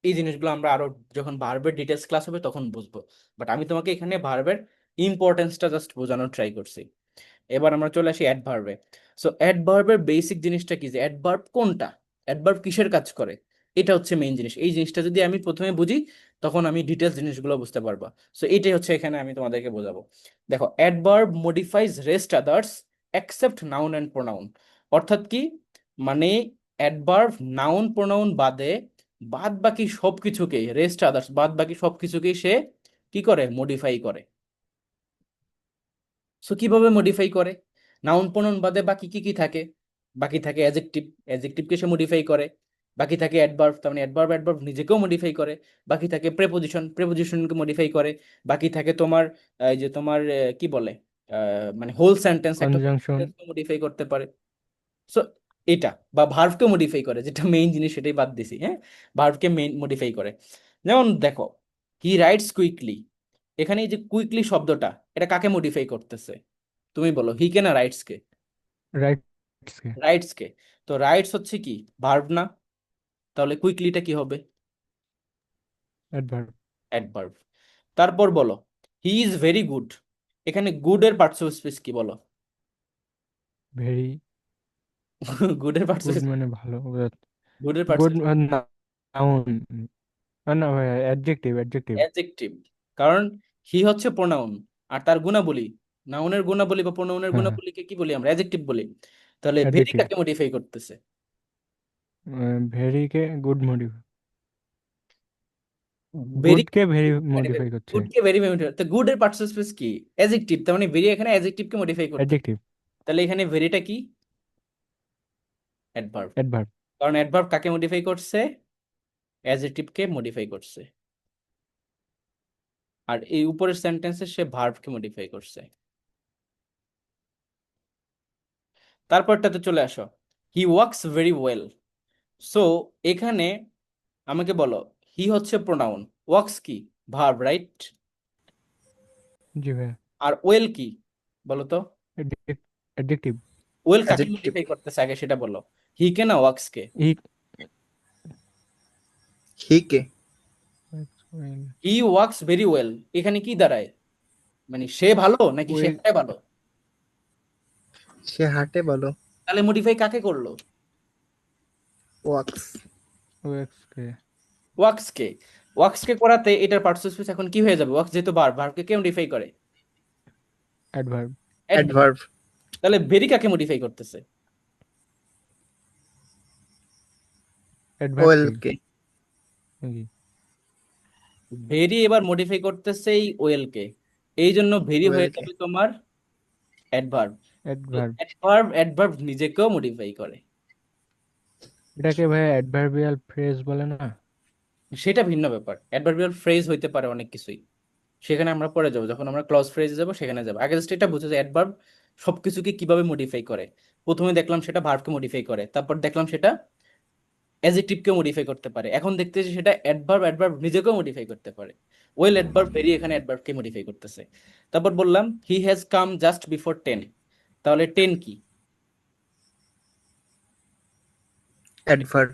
এই জিনিসগুলো আমরা আরো যখন ভার্বের ডিটেলস ক্লাস হবে তখন বুঝবো। বাট আমি তোমাকে এখানে ভার্বের ইম্পর্টেন্সটা জাস্ট বোঝানোর ট্রাই করছি। এবার আমরা চলে আসি অ্যাডভার্বে। সো অ্যাডভার্বের বেসিক জিনিসটা কি, যে অ্যাডভার্ব কোনটা, অ্যাডভার্ব কিসের কাজ করে, এটা হচ্ছে মেইন জিনিস। এই জিনিসটা যদি আমি প্রথমে বুঝি, তখন আমি ডিটেলস জিনিসগুলো বুঝতে পারবো। সো এটাই হচ্ছে এখানে আমি তোমাদেরকে বোঝাবো। দেখো, adverb modifies rest others except noun and pronoun. অর্থাৎ কি? মানে অ্যাডভার্ব নাউন প্রোনাউন বাদে বাদ বাকি সবকিছুকেই, রেস্ট আদার্স বাদ বাকি সবকিছুকেই সে কি করে? মডিফাই করে। সো কিভাবে মডিফাই করে? নাউন প্রোনাউন বাদে বাকি কি কি থাকে? বাকি থাকে অ্যাডজেক্টিভ, অ্যাডজেক্টিভকে সে মডিফাই করে। বাকি থাকে অ্যাডভার্ব, তার মানে অ্যাডভার্ব অ্যাডভার্ব নিজেকেও মডিফাই করে। বাকি থাকে প্রেপোজিশন, প্রেপোজিশনকে মডিফাই করে। বাকি থাকে তোমার এই যে তোমার কি বলে মানে হোল সেন্টেন্স, একটা কনজাংশন। মডিফাই করতে পারে। সো এটা বা ভার্ভকে মডিফাই করে, যেটা মেইন জিনিস সেটাই বাদ দিছি, হ্যাঁ। ভার্ভকে মেইন মডিফাই করে। যেমন দেখো, হি রাইটস কুইকলি, এখানে এই যে কুইকলি শব্দটা, এটা কাকে মডিফাই করতেছে? তুমি বলো, হি কে না রাইটস কে? রাইটস কে। রাইটস কে। তো রাইটস হচ্ছে কি? ভার্ব না? তাহলে কুইকলিটা কি হবে? অ্যাডভার্ব। অ্যাডভার্ব। তারপর বলো, হি ইজ ভেরি গুড, এখানে গুড এর পার্টসিপল স্পেস কি বলো? ভেরি গুড এর গুড পার্টসিপল, মানে ভালো। গুড এর গুড পার্টসিপল নাউন। না ভাই, অ্যাডজেক্টিভ অ্যাডজেক্টিভ। অ্যাডজেক্টিভ। কারণ হি হচ্ছে প্রোনাউন, আর তার গুণাবলী, নাউনের গুণাবলী বা প্রোনাউনের হ্যাঁ হ্যাঁ, গুণাবলীকে কি বলি আমরা? অ্যাডজেক্টিভ বলি। তাহলে ভেরি অ্যাডজেক্টিভ। কাকে মডিফাই করতেছে? ভেরি কে গুড মডিফাই, ভেরি, গুড কে ভেরি মডিফাই করছে। গুড কে ভেরি মডিফাই, তো গুড এর পার্টস স্পেস কি? অ্যাডজেক্টিভ, তার মানে ভেরি এখানে অ্যাডজেক্টিভ কে মডিফাই করতেছে। অ্যাডজেক্টিভ। তাহলে এখানে ভেরিটা কি? অ্যাডভার্ব। অ্যাডভার্ব। কারণ অ্যাডভার্ব কাকে মডিফাই করছে? অ্যাডজেক্টিভ কে মডিফাই করছে। আর এই উপরের সেন্টেন্সে সে ভার্বকে মডিফাই করছে। তারপরটাতে চলে আসো, he works very well. So এখানে আমাকে বলো, হি হচ্ছে প্রোনাউন, ওয়ার্কস কি, ভার্ব, রাইট? জি ভাইয়া। আর ওয়েল কি বলো তো? অ্যাডজেক্টিভ। ওয়েল কাকে অ্যাডজেক্টিভ। মডিফাই করতেছে আগে সেটা বলো, হি কে না works K? He he K? He works very well এখানে কি দাঁড়ায়, মানে সে ভালো নাকি সে ওয়েল হাঁটে ভালো? সে হাঁটে বলো। তাহলে মডিফাই কাকে করলো? ওয়াক্স। ওয়েক্স কে। ওয়ার্কস কে। ওয়ার্কস কে করাতে এটার পার্টস স্পেস এখন কি হয়ে যাবে? ওয়ার্কস যেহেতু ভার্ব, ভার্বকে কে মডিফাই করে? অ্যাডভার্ব। অ্যাডভার্ব। অ্যাডভার্ব। তাহলে ভেরি কাকে মডিফাই করতেছে? অ্যাডভার্ব ওয়েল কে কে। নাকি? ভেরি এবার মডিফাই করতেছে এই ওয়েল কে, এই জন্য ভেরি ওয়েল হয়ে কে। যাবে তোমার অ্যাডভার্ব। অ্যাডভার্ব। অ্যাডভার্ব নিজেকেও মডিফাই করে। এটাকে ভাইয়া অ্যাডভার্বিয়াল ফ্রেজ বলে না? সেটা ভিন্ন ব্যাপার, অ্যাডভার্বিয়াল ফ্রেজ হইতে পারে অনেক কিছুই, সেখানে আমরা পরে যাবো, যখন আমরা ক্লজ ফ্রেজে যাবো সেখানে যাবো। আগে জাস্ট এটা বুঝো যে অ্যাডভার্ব সবকিছুকে কিভাবে মডিফাই করে। প্রথমে দেখলাম সেটা ভার্বকে মডিফাই করে, তারপর দেখলাম সেটা অ্যাডজেক্টিভকে মডিফাই করতে পারে, এখন দেখতেছি সেটা অ্যাডভার্ব নিজেকেও মডিফাই করতে পারে। ওয়েল অ্যাডভার্ব ভেরি এখানে অ্যাডভার্বকে মডিফাই করতেছে। তারপর বললাম he has come just before 10, তাহলে 10 কি? অ্যাডভার্ব।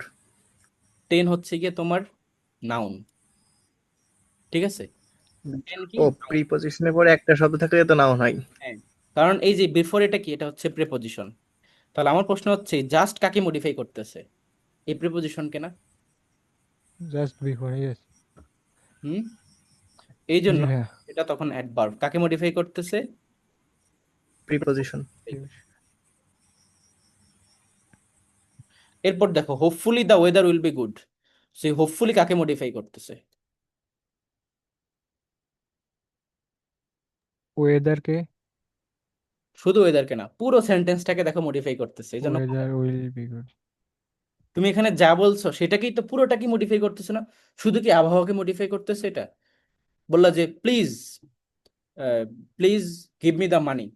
10 হচ্ছে গিয়ে তোমার নাউন, ঠিক আছে? 10 কি? ও, Noun। প্রিপজিশনের পরে একটা শব্দ থাকলে তো নাও হয়। হ্যাঁ, কারণ এই যে বিফোর এটা কি, এটা হচ্ছে প্রেপোজিশন। তাহলে আমার প্রশ্ন হচ্ছে জাস্ট কাকে মডিফাই করতেছে? এই প্রিপোজিশনকে না? Just before, yes. হুম, এই জন্য জি ভাইয়া। এটা তখন অ্যাডভার্ব কাকে মডিফাই করতেছে? প্রিপজিশন। এরপর দেখো hopefully the weather will be good, সেই হোপফুলি কাকে মডিফাই করতেছে? ওয়েদার কে। শুধু ওয়েদারকে না, পুরো সেন্টেন্সটাকে দেখো মডিফাই করতেছে, এই জন্য ওয়েদার উইল বি গুড। তুমি এখানে যা বলছো সেটাকেই তো পুরোটাকে মডিফাই করতেছে না, শুধু কি আবহাওয়াকে মডিফাই করতেছে এটা? বললা যে please, please give me the money,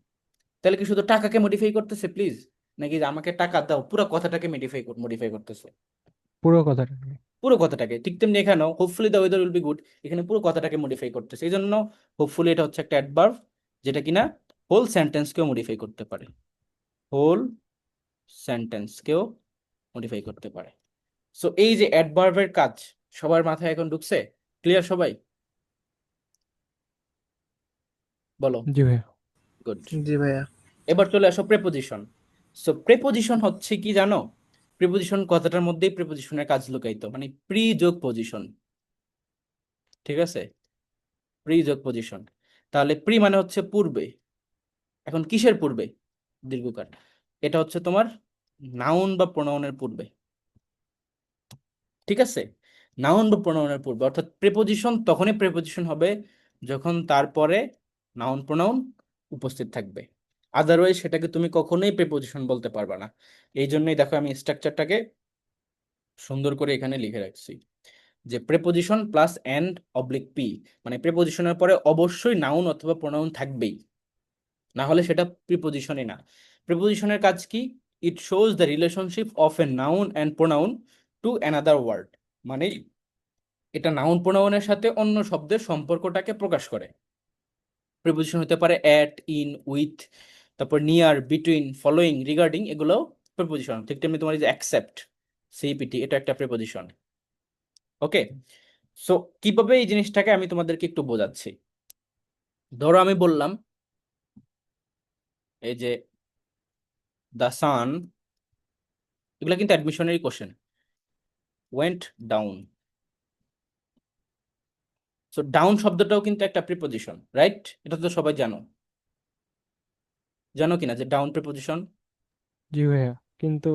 তাহলে কি শুধু টাকাকে মডিফাই করতেছে প্লিজ, নাকি যে আমাকে টাকা দাও, পুরো কথাটাকে মডিফাই করতেছে? পুরো কথাটা। পুরো কথাটাকে। ঠিক তেমনি এখানেও hopefully the weather will be good, এখানে পুরো কথাটাকে মডিফাই করতেছে, এই জন্য হোপফুলি এটা হচ্ছে একটা অ্যাডভার্ব যেটা কিনা হোল সেন্টেন্সকেও মডিফাই করতে পারে, হোল সেন্টেন্সকেও মডিফাই করতে পারে। সো এই যে অ্যাডভার্বের কাজ সবার মাথায় এখন ঢুকছে? ক্লিয়ার সবাই? বলো। জি ভাইয়া। গুড। জি ভাইয়া। এবার চলে আসো প্রেপোজিশন। সো প্রেপোজিশন হচ্ছে কি জানো? প্রিপোজিশন কথাটার মধ্যেই প্রিপোজিশনের কাজ লুকায়িত, মানে প্রি যোগ পজিশন, ঠিক আছে? প্রি যোগ পজিশন। তাহলে প্রি মানে হচ্ছে পূর্বে, এখন কিসের পূর্বে? দীর্ঘকাল। এটা হচ্ছে তোমার নাউন বা প্রোনাউনের পূর্বে, ঠিক আছে? নাউন বা প্রোনাউনের পূর্বে, অর্থাৎ প্রিপোজিশন তখনই প্রিপোজিশন হবে যখন তারপরে নাউন প্রোনাউন উপস্থিত থাকবে, আদারওয়াইজ সেটাকে তুমি কখনোই প্রিপোজিশন বলতে পারবে না। এই জন্যই দেখো আমি স্ট্রাকচারটাকে সুন্দর করে এখানে লিখে রাখছি যে preposition plus and oblique P, মানে প্রেপোজিশনের পরে অবশ্যই নাউন অথবা প্রোনাউন থাকবেই, না হলে সেটা প্রিপোজিশনই না। প্রিপোজিশনের কাজ কি? It shows the relationship of a noun and pronoun to another word, মানে এটা নাউন প্রোনাউনের সাথে অন্য শব্দের সম্পর্কটাকে প্রকাশ করে। প্রিপোজিশন হতে পারে অ্যাট, ইন, উইথ, তারপর নিয়ার, বিটুইন, ফলোইং, রিগার্ডিং, এগুলো প্রিপোজিশন। ঠিক তেমনি তোমার এই যে অ্যাকসেপ্ট, সিপিটি, এটা একটা প্রিপোজিশন। ওকে, সো কিভাবে এই জিনিসটাকে আমি তোমাদেরকে একটু বোঝাচ্ছি। ধরো আমি বললাম এই যে দ্য সান, এগুলো কিন্তু অ্যাডমিশনারি question, went down. So down শব্দটাও কিন্তু একটা প্রিপোজিশন, রাইট? এটা তো সবাই জানো, জানো কিনা যে ডাউন প্রিপোজিশন? জি ভাইয়া, কিন্তু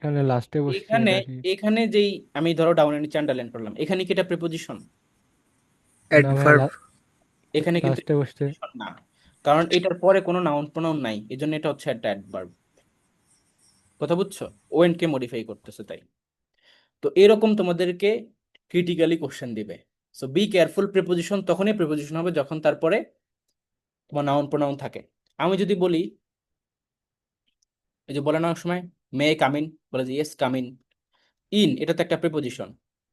এখানে লাস্টে বসছে এখানে এটা কি? এখানে যেই আমি ধরো ডাউনের নিচে আন্ডারলাইন করলাম, এখানে কি এটা প্রিপোজিশন? না ভাইয়া, অ্যাডভার্ব। এখানে কিন্তু লাস্টে বসছে। preposition না, কারণ এটার পরে কোনো নাউন প্রোনাউন নাই, এই জন্য এটা হচ্ছে একটা অ্যাডভার্ব। কথা বুঝছো? ওয়েন্ট কে মডিফাই করতেছে তাই। তো এরকম তোমাদেরকে ক্রিটিক্যালি কোশ্চেন দিবে, সো বি কেয়ারফুল প্রিপোজিশন তখনই প্রিপোজিশন হবে যখন তারপরে তোমার নাউন প্রোনাউন থাকে। আমি যদি বলি, এই যে বলে না অনেক সময় মে কামিন, বলে যে ইয়েস কামিন, ইন এটা তো একটা প্রিপোজিশন,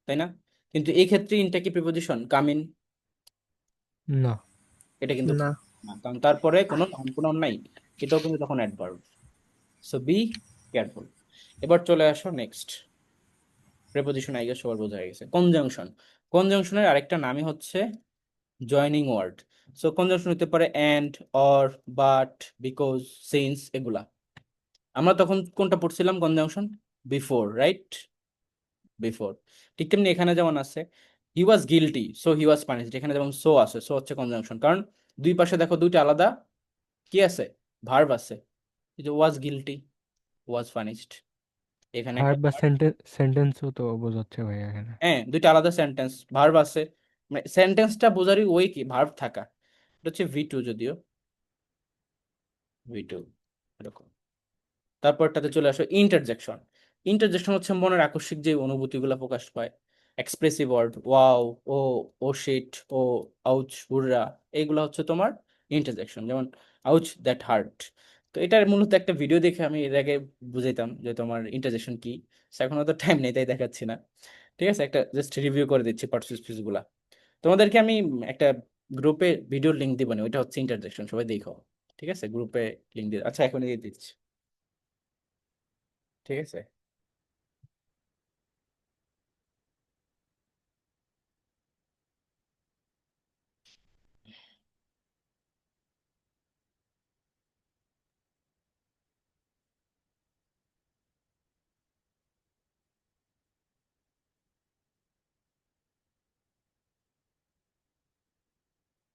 তাই না? কিন্তু এই ক্ষেত্রে ইনটা কি প্রিপোজিশন? কামিন না। এটা কিন্তু না। না, কারণ তারপরে কোনো নাউন প্রোনাউন নাই, এটাও কিন্তু তখন অ্যাডভার্ব। So be careful. এবার চলে আসো নেক্সট প্রিপোজিশন, আই গেস সবার বোঝা হয়ে গেছে। কনজাংশন, কনজাংশনের আরেকটা নামই হচ্ছে জয়নিং ওয়ার্ড। সো কনজাংশন হতে পারে and, or, but, because, since, এগুলা। আমরা তখন কোনটা পড়ছিলাম? Conjunction before, right? বিফোর। ঠিক তেমনি এখানে যেমন আছে he was guilty so he was punished, এখানে যেমন সো আছে, সো হচ্ছে কনজাংশন, কারণ দুই পাশে দেখো দুইটা আলাদা কি আছে, ভার্ব আছে। এই যে ওয়াজ গিলটি, ওয়াজ পানিশড, এখানে একটা ভার্ব বা সেন্টেন্সও তো বোঝাচ্ছে ভাই এখানে। হ্যাঁ দুইটা আলাদা সেন্টেন্স, ভার্ব আছে, মানে সেন্টেন্সটা বোঝারই ওই কি ভার্ব থাকা। এটা হচ্ছে ভি টু, যদিও ভি টু এরকম। তারপরটাতে চলে আসো ইন্টারজেকশন। ইন্টারজেকশন হচ্ছে মনের আকস্মিক যে অনুভূতিগুলো প্রকাশ পায়, এক্সপ্রেসিভ ওয়ার্ড, ওয়াও, ও, ও শিট, ও, আউচ, হুররা, এইগুলো হচ্ছে তোমার ইন্টারজেকশন। যেমন আউচ দ্যাট হার্ট। তো এটার মূলত একটা ভিডিও দেখে আমি এর আগে বুঝাইতাম যে তোমার ইন্টারজেকশন কি। So এখন হয়তো টাইম নেই তাই দেখাচ্ছি না। ঠিক আছে, একটা জাস্ট রিভিউ করে দিচ্ছি পার্টস গুলা। তোমাদেরকে আমি একটা গ্রুপে ভিডিও লিঙ্ক দিব না, ওইটা হচ্ছে ইন্টারজেকশন, সবাই দেখো। ঠিক আছে, গ্রুপে লিঙ্ক দিয়ে, আচ্ছা এখন দিয়ে দিচ্ছি। ঠিক আছে,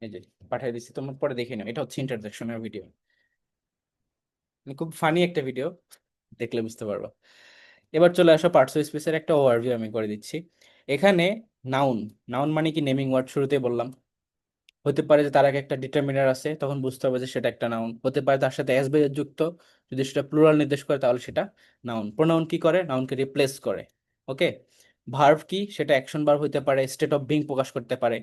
এই যে পাঠিয়ে দিচ্ছি, তোমার পরে দেখে নাও। এটা হচ্ছে ইন্টারজেকশনের ভিডিও, খুব ফানি একটা ভিডিও, দেখলে বুঝতে পারবা। এবার চলে আসো পার্টস অফ স্পিচের একটা ওভারভিউ আমি করে দিচ্ছি। এখানে নাউন, নাউন মানে কি নেমিং ওয়ার্ড, শুরুতেই বললাম। হতে পারে যে তার আগে একটা ডিটারমিনার আছে, তখন বুঝতে হবে যে সেটা একটা নাউন। হতে পারে তার সাথে এস বাই যুক্ত, যদি সেটা প্লুরাল নির্দেশ করে তাহলে সেটা নাউন। প্রোনাউন কি করে? নাউনকে রিপ্লেস করে। ওকে। ভার্ব কি? সেটা অ্যাকশন ভার্ব হতে পারে, স্টেট অফ বিং প্রকাশ করতে পারে।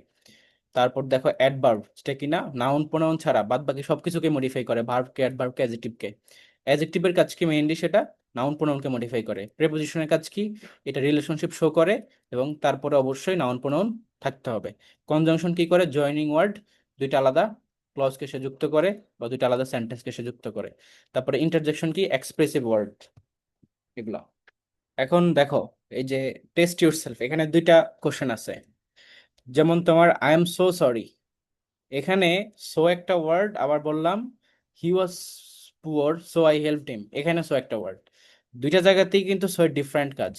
তারপর দেখো অ্যাডভার্ব, যেটা কিনা নাউন প্রোনাউন ছাড়া বাদ বাকি সবকিছুকে মডিফাই করে, ভার্বকে, অ্যাডভার্বকে, অ্যাডজেক্টিভকে। অ্যাডজেক্টিভের কাজ কি? মেইনলি সেটা নাউন প্রোনাউনকে মডিফাই করে। প্রিপোজিশনের কাজ কি? এটা রিলেশনশিপ শো করে, এবং তারপরে অবশ্যই নাউন প্রোনাউন থাকতে হবে। কনজাংশন কি করে? জয়নিং ওয়ার্ড, দুইটা আলাদা ক্লজকে সে যুক্ত করে, বা দুইটা আলাদা সেন্টেন্সকে সে যুক্ত করে। তারপরে ইন্টারজেকশন কি? এক্সপ্রেসিভ ওয়ার্ড, এগুলো। এখন দেখো, এই যে টেস্ট ইউরসেলফ, এখানে দুইটা কোশ্চেন আছে। যেমন তোমার আই এম সো সরি, এখানে সো একটা ওয়ার্ড, আবার বললাম he was poor so I helped him, এখানে সো একটা ওয়ার্ড। দুইটা জায়গাতেই কিন্তু সো এর ডিফারেন্ট কাজ।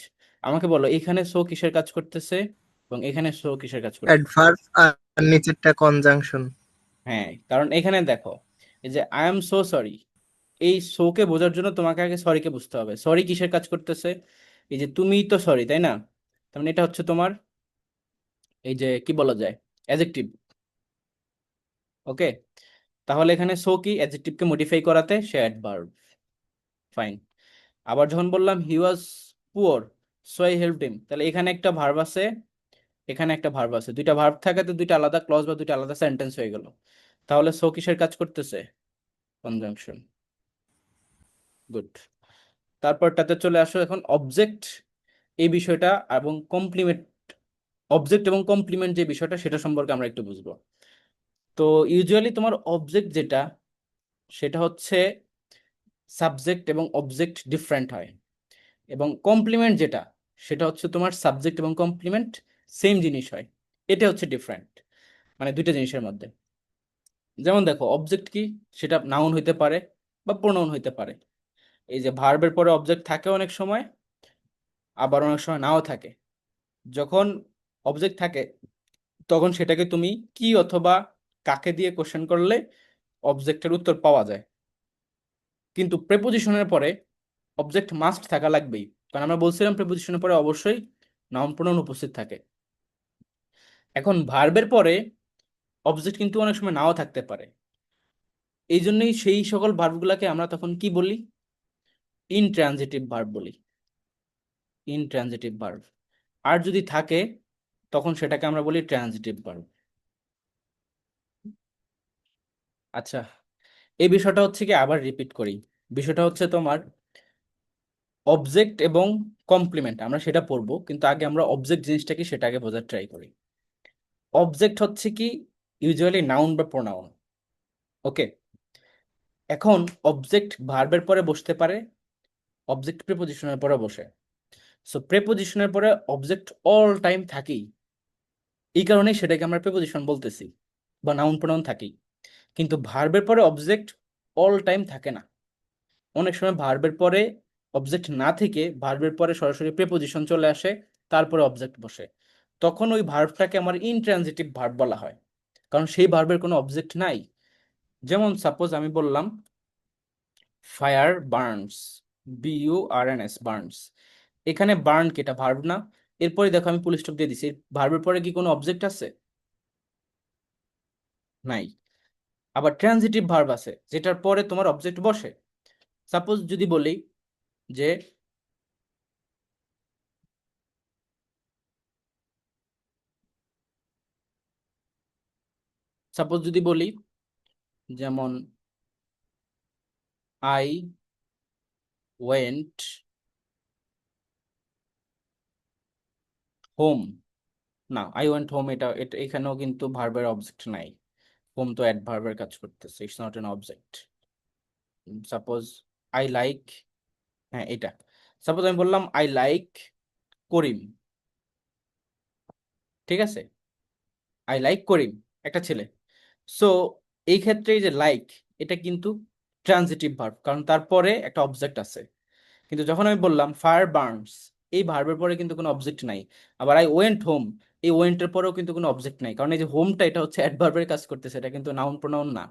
আমাকে বলো এখানে সো কিসের কাজ করতেছে, এবং এখানে সো কিসের কাজ করতেছে? অ্যাডভার্ব আর নিচেরটা কনজাংশন। হ্যাঁ, কারণ এখানে দেখো, এই যে আই এম সো সরি, এই সোকে বোঝার জন্য তোমাকে আগে সরিকে বুঝতে হবে। সরি কিসের কাজ করতেছে? এই যে তুমিই তো সরি, তাই না? তার মানে এটা হচ্ছে তোমার এই যে কি বলা যায়, অ্যাডজেক্টিভ। ওকে, তাহলে এখানে সো কি? অ্যাডজেক্টিভকে মডিফাই করাতে সে অ্যাডভার্ব। ফাইন। আবার যখন বললাম he was poor so I helped him, তাহলে এখানে একটা ভার্ব আছে, এখানে একটা ভার্ব আছে, দুইটা ভার্ব থাকাতে দুইটা আলাদা ক্লজ বা দুইটা আলাদা সেন্টেন্স হয়ে গেল। তাহলে সো কিসের কাজ করতেছে? কনজাংশন। গুড। তারপরটাতে চলে আসো এখন অবজেক্ট, এই বিষয়টা, এবং কমপ্লিমেন্ট। অবজেক্ট এবং কমপ্লিমেন্ট যে বিষয়টা, সেটা সম্পর্কে আমরা একটু বুঝবো। তো ইউজুয়ালি তোমার অবজেক্ট যেটা, সেটা হচ্ছে সাবজেক্ট এবং অবজেক্ট ডিফারেন্ট হয়। এবং কমপ্লিমেন্ট যেটা, সেটা হচ্ছে তোমার সাবজেক্ট এবং কমপ্লিমেন্ট সেম জিনিস হয়। এটা হচ্ছে ডিফারেন্ট, মানে দুইটা জিনিসের মধ্যে। যেমন দেখো অবজেক্ট কি? সেটা নাউন হইতে পারে বা প্রোনাউন হইতে পারে। এই যে ভার্বের পরে অবজেক্ট থাকে অনেক সময়, আবার অনেক সময় নাও থাকে। যখন অবজেক্ট থাকে তখন সেটাকে তুমি কি অথবা কাকে দিয়ে কোশ্চেন করলে অবজেক্টের উত্তর পাওয়া যায়। কিন্তু প্রেপোজিশনের পরে অবজেক্ট মাস্ট থাকা লাগবেই, কারণ আমরা বলছিলাম প্রেপোজিশনের পরে অবশ্যই নাউন প্রোনাউন উপস্থিত থাকে। এখন ভার্বের পরে অবজেক্ট কিন্তু অনেক সময় নাও থাকতে পারে। এই জন্যই সেই সকল ভার্বগুলোকে আমরা তখন কি বলি? ইনট্রানজিটিভ ভার্ব বলি। Intransitive verb. আর যদি থাকে তখন সেটাকে আমরা বলি ট্রানজিটিভ ভার্ব। আচ্ছা, এই বিষয়টা হচ্ছে কি, আবার রিপিট করি। বিষয়টা হচ্ছে তোমার অবজেক্ট এবং কমপ্লিমেন্ট, আমরা সেটা পড়বো, কিন্তু আগে আমরা অবজেক্ট জিনিসটা কি সেটা আগে বোঝার ট্রাই করি। অবজেক্ট হচ্ছে কি ইউজুয়ালি নাউন বা প্রোনাউন। ওকে, এখন অবজেক্ট ভার্বের পরে বসতে পারে, অবজেক্ট প্রিপোজিশনের পরে বসে। সো প্রিপোজিশনের পরে অবজেক্ট অল টাইম থাকেই, এই কারণেই সেটাকে আমরা প্রিপোজিশন বলতেছি, বা নাউন প্রোনাউন থাকেই। কিন্তু ভার্বের পরে অবজেক্ট অল টাইম থাকে না। অনেক সময় ভার্বের পরে অবজেক্ট না থেকে ভার্বের পরে সরাসরি প্রিপোজিশন চলে আসে, তারপরে অবজেক্ট বসে। তখন ওই ভার্বটাকে আমার ইনট্রানজিটিভ ভার্ব বলা হয়, কারণ সেই ভার্বের কোনো অবজেক্ট নাই। যেমন সাপোজ আমি বললাম ফায়ার বার্নস, BURNS, বার্নস। এখানে বার্ন কি এটা ভার্ব না? এরপরে দেখো আমি ফুল স্টপ দিয়ে দিছি, ভার্বের পরে কি কোনো অবজেক্ট আছে? নাই। আবার ট্রানজিটিভ ভার্ব আছে যেটার পরে তোমার অবজেক্ট বসে। সাপোজ যদি বলি যে সাপোজ যদি বলি যেমন আই ওয়েন্ট হোম। না, আই ওয়েন্ট হোম এটা এটা এখানেও কিন্তু ভার্বের অবজেক্ট নাই। হোম তো অ্যাডভার্বের কাজ করতেছে, it's not an object. Suppose I like, হ্যাঁ এটা। সাপোজ আমি বললাম আই লাইক করিম, ঠিক আছে? আই লাইক করিম, একটা ছেলে। সো এই ক্ষেত্রে এই যে লাইক, এটা কিন্তু ট্রানজিটিভ ভার্ব, কারণ তারপরে একটা অবজেক্ট আছে। কিন্তু যখন আমি বললাম ফায়ার বার্নস, এই ভার্বের পরে কিন্তু কোনো অবজেক্ট নাই। আবার আই ওয়েন্ট হোম, এই ওয়েন্টের পরেও কিন্তু কোনো অবজেক্ট নাই, কারণ এই যে হোমটা এটা হচ্ছে অ্যাডভার্বের কাজ করতেছে, এটা কিন্তু নাউন প্রোনাউন না।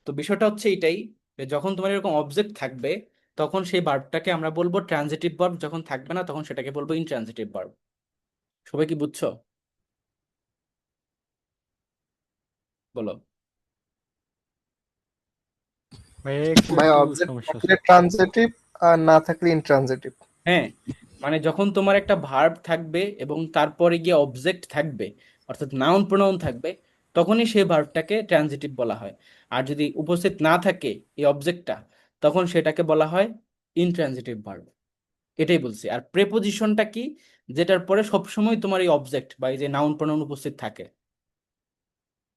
তো বিষয়টা হচ্ছে এটাই, যে যখন তোমার এরকম অবজেক্ট থাকবে তখন সেই ভার্বটাকে আমরা বলবো ট্রানজিটিভ ভার্ব, যখন থাকবে না তখন সেটাকে বলবো ইনট্রানজিটিভ ভার্ব। সবাই কি বুঝছো? বলো। ভাইয়া একটু ভাই একটু অবজেক্ট সমস্যা থাকলে আছে। ট্রানজিটিভ আর না থাকলে ইনট্রানজিটিভ। হ্যাঁ, মানে যখন তোমার একটা ভার্ব থাকবে এবং তারপরে গিয়ে অবজেক্ট থাকবে, অর্থাৎ নাউন প্রোনাউন থাকবে, তখনই সেই ভার্বটাকে ট্রানজিটিভ বলা হয়। আর যদি উপস্থিত না থাকে এই অবজেক্টটা, তখন সেটাকে বলা হয় ইনট্রানজিটিভ ভার্ব। এটাই বলছি। আর প্রেপোজিশনটা কি? যেটার পরে সবসময় তোমার এই অবজেক্ট বা এই যে নাউন প্রোনাউন উপস্থিত থাকে।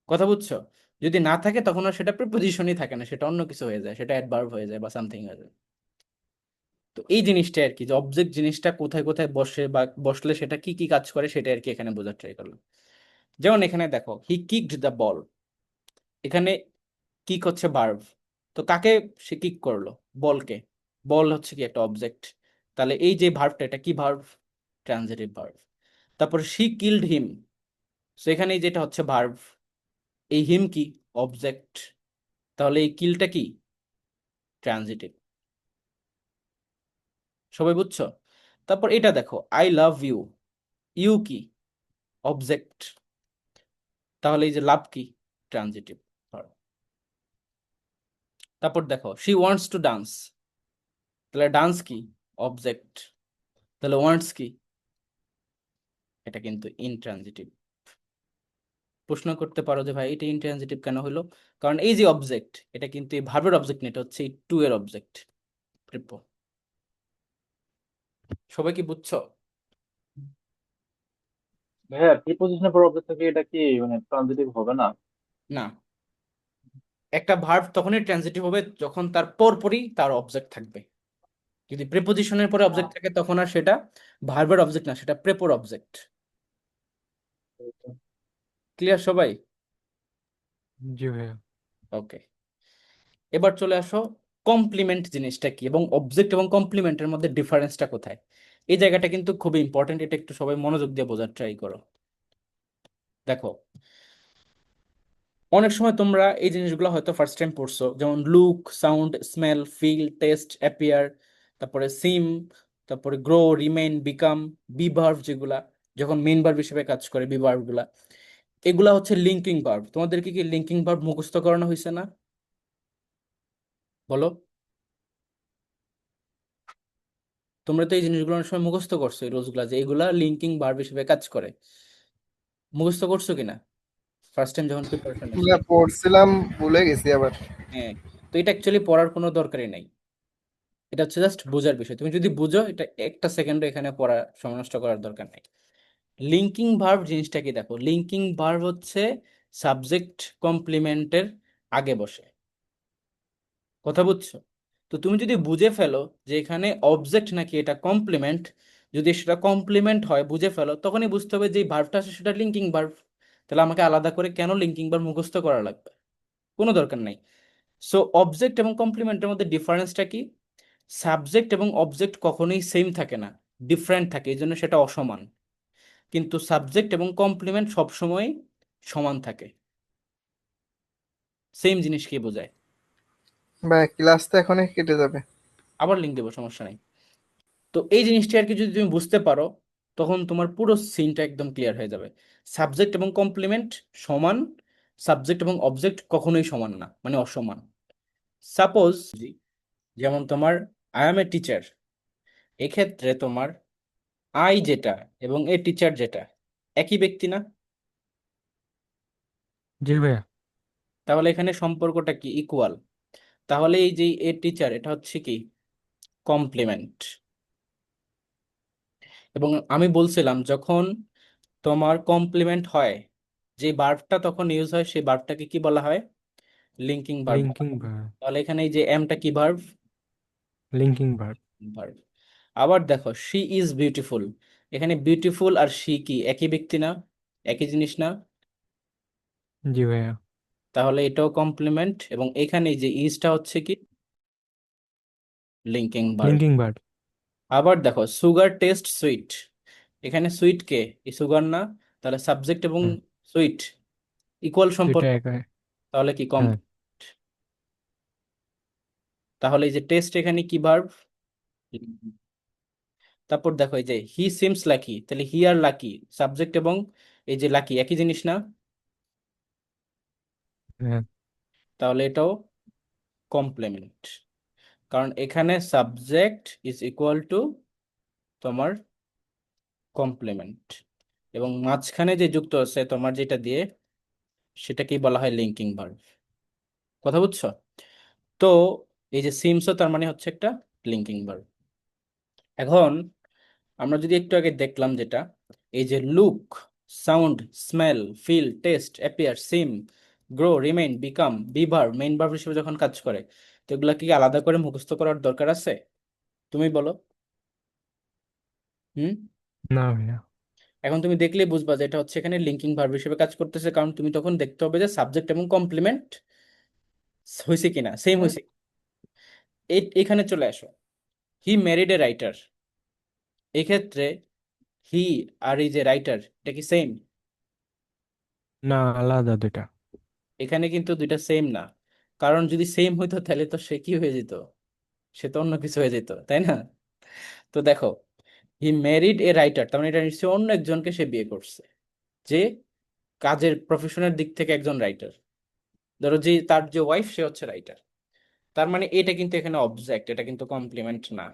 কথা বুঝছো? যদি না থাকে তখন আর সেটা প্রিপোজিশনই থাকে না, সেটা অন্য কিছু হয়ে যায়, সেটা অ্যাডভার্ব হয়ে যায় বা সামথিং হয়ে যায়। তো এই জিনিসটা আর কি, যে অবজেক্ট জিনিসটা কোথায় কোথায় বসে বা বসলে সেটা কি কি কাজ করে, সেটা আর কি এখানে বোঝার ট্রাই করলাম। যেমন এখানে দেখো হি কিকড দ্য বল, এখানে কিক হচ্ছে ভার্ব। তো কাকে সে কিক করলো? বলকে। বল হচ্ছে কি একটা অবজেক্ট। তাহলে এই যে ভার্বটা, এটা কি ভার্ব? Transitive verb. তারপর শি কিল্ড হিম, সো এখানে যেটা হচ্ছে ভার্ব, এই হিম কি? অবজেক্ট। তাহলে এই কিলটা কি? ট্রানজিটিভ। সবাই বুঝছো? তারপর এটা দেখো আই লাভ ইউ, ইউ কি? অবজেক্ট। তাহলে এই যে লাভ কি? Transitive verb. তারপর দেখো শি ওয়ান্টস টু ডান্স, তাহলে ডান্স কি? অবজেক্ট। তাহলে ওয়ান্টস কি? এটা কিন্তু ইনট্রানজিটিভ। প্রশ্ন করতে পারো যে ভাই এটা ইনট্রানজিটিভ কেন হলো? কারণ এই যে অবজেক্ট, এটা কিন্তু এই ভার্বের অবজেক্ট না, এটা হচ্ছে এই টু এর অবজেক্ট, প্রিপো। সবাই কি বুঝছো? ভাইয়া প্রিপোজিশনের পর অবজেক্ট থাকে, এটা কি মানে ট্রানজিটিভ হবে না? না, একটা ভার্ব তখনই ট্রানজিটিভ হবে যখন তার পরপরই তার অবজেক্ট থাকবে। যদি প্রিপোজিশনের পরে অবজেক্ট থাকে তখন আর সেটা ভার্বের অবজেক্ট না, সেটা প্রেপোর অবজেক্ট। ক্লিয়ার সবাই? জি ভাইয়া। ওকে, এবার চলে আসো কমপ্লিমেন্ট জিনিসটা কি এবং অবজেক্ট এবং কমপ্লিমেন্টের মধ্যে ডিফারেন্সটা কোথায়। এই জায়গাটা কিন্তু খুবই ইম্পর্টেন্ট, এটা একটু সবাই মনোযোগ দিয়ে বোঝার ট্রাই করো। দেখো, অনেক সময় তোমরা এই জিনিসগুলো হয়তো ফার্স্ট টাইম পড়ছো, যেমন look, sound, smell, feel, taste, appear, তারপরে সিম, তারপরে grow, remain, become, be verb, যেগুলা যখন মেইন ভার্ব হিসেবে কাজ করে, বি ভার্ব গুলা, এগুলা হচ্ছে লিঙ্কিং ভার্ব। তোমাদেরকে কি লিঙ্কিং ভার্ব মুখস্থ করানো হয়েছে না? বলো। তোমরা তো এই জিনিসগুলো অনেক সময় মুখস্থ করছো, এই রোজগুলা, যে এগুলা লিঙ্কিং ভার্ব হিসেবে কাজ করে। মুখস্থ করছো কিনা ফার্স্ট টাইম যখন প্রিপারেশন না, নিচ্ছিলে? পড়ছিলাম, ভুলে গেছি আবার। হ্যাঁ, তো এটা অ্যাকচুয়ালি পড়ার কোনো দরকারই নাই, এটা হচ্ছে জাস্ট বোঝার বিষয়। তুমি যদি বুঝো, এটা একটা সেকেন্ডও এখানে পড়া সময় নষ্ট করার দরকার নাই। লিঙ্কিং ভার্ব জিনিসটা কি দেখো, লিঙ্কিং ভার্ব হচ্ছে সাবজেক্ট কমপ্লিমেন্টের আগে বসে, কথা বুঝছো? তো তুমি যদি বুঝে ফেলো যে এখানে অবজেক্ট নাকি এটা কমপ্লিমেন্ট, যদি সেটা কমপ্লিমেন্ট হয় বুঝে ফেলো, তখনই বুঝতে হবে যে ভার্বটা আছে সেটা লিঙ্কিং ভার্ব। তাহলে আমাকে আলাদা করে কেন লিঙ্কিং ভার্ব মুখস্থ করা লাগবে? কোনো দরকার নাই। সো অবজেক্ট এবং কমপ্লিমেন্টের মধ্যে ডিফারেন্সটা কি? সাবজেক্ট এবং অবজেক্ট কখনোই সেম থাকে না, ডিফারেন্ট থাকে, এই জন্য সেটা অসমান। কিন্তু সাবজেক্ট এবং কমপ্লিমেন্ট সবসময় সমান থাকে। সেম জিনিস কি বোঝায়? ভাই ক্লাস তো এখনই কেটে যাবে। আবার লিঙ্ক দেবো, সমস্যা নেই। তো এই জিনিসটা আর কি যদি তুমি বুঝতে পারো, তখন তোমার পুরো সিনটা একদম ক্লিয়ার হয়ে যাবে। সাবজেক্ট এবং কমপ্লিমেন্ট সমান, সাবজেক্ট এবং অবজেক্ট কখনোই সমান না, মানে অসমান। সাপোজ যেমন তোমার আই এম এ টিচার, এক্ষেত্রে তোমার আই যেটা এবং এ টিচার যেটা একই ব্যক্তি না? জি ভাইয়া। তাহলে এখানে সম্পর্কটা কি? ইকুয়াল। তাহলে এই যে এ টিচার, এটা হচ্ছে কি? কমপ্লিমেন্ট। এবং আমি বলছিলাম যখন তোমার কমপ্লিমেন্ট হয়, যে ভার্বটা তখন ইউজ হয়, সেই ভার্বটাকে কি বলা হয়? লিঙ্কিং ভার্ব বলা লিঙ্কিং হয়। ভার্ব। তাহলে এখানে এই যে এমটা কি ভার্ব? Linking verb. ভার্ব। আবার দেখো শি ইজ বিউটিফুল, এখানে বিউটিফুল আর শি কি একই ব্যক্তি না, একই জিনিস না? জি ভাইয়া। তাহলে এটাও কমপ্লিমেন্ট, এবং এখানে এই যে ইজটা হচ্ছে কি? Linking verb. Linking verb. আবার দেখো সুগার টেস্ট সুইট, এখানে সুইট কে? এই সুগার না? তাহলে সাবজেক্ট এবং হুম, সুইট ইকুয়াল দুইটা সম্পর্ক, একা। তাহলে কি হ্যাঁ। তাহলে এই যে টেস্ট এখানে কি ভার্ব? তারপর দেখো এই যে হি সিমস লাকি, তাহলে হি আর লাকি সাবজেক্ট এবং এই যে লাকি একই জিনিস না? হ্যাঁ। তাহলে এটাও কমপ্লিমেন্ট, কারণ এখানে সাবজেক্ট ইজ ইকুয়াল টু তোমার কমপ্লিমেন্ট, এবং মাঝখানে যে যুক্ত আছে তোমার যেটা দিয়ে, সেটাকেই বলা হয় লিঙ্কিং ভার্ব। কথা বুঝছো? তো এই যে সিমসও তার মানে হচ্ছে একটা লিঙ্কিং ভার্ব। এখন আমরা যদি একটু আগে দেখলাম যেটা, এই যে look, sound, smell, feel, taste, appear, seem, grow, remain, become, বিভার মেইন ভার্ব হিসেবে যখন কাজ করে, তো এগুলা কি আলাদা করে মুখস্থ করার দরকার আছে? তুমি বলো। হুম? না ভাইয়া। এখন তুমি দেখলেই বুঝবা যে এটা হচ্ছে এখানে লিঙ্কিং ভার্ব হিসেবে কাজ করতেছে, কারণ তুমি তখন দেখতে হবে যে সাবজেক্ট এবং কমপ্লিমেন্ট হয়েছে কিনা, সেম হয়েছে। এখানে চলে আসো, হি ম্যারিড এ রাইটার, এক্ষেত্রে হি আর এই যে রাইটার, এটা কি সেম? না, আলাদা দুইটা। এখানে কিন্তু দুইটা সেম না, কারণ যদি সেম হইতো তাহলে তো সে কি হয়ে যেত, সে তো অন্য কিছু হয়ে যেত, তাই না? তো দেখো, হি ম্যারিড এ রাইটার, তার মানে এটা নিশ্চয়ই অন্য একজনকে সে বিয়ে করছে, যে কাজের প্রফেশনের দিক থেকে একজন রাইটার। ধরো যে তার যে ওয়াইফ, সে হচ্ছে রাইটার। তার মানে এটা কিন্তু এখানে অবজেক্ট, এটা কিন্তু কমপ্লিমেন্ট না।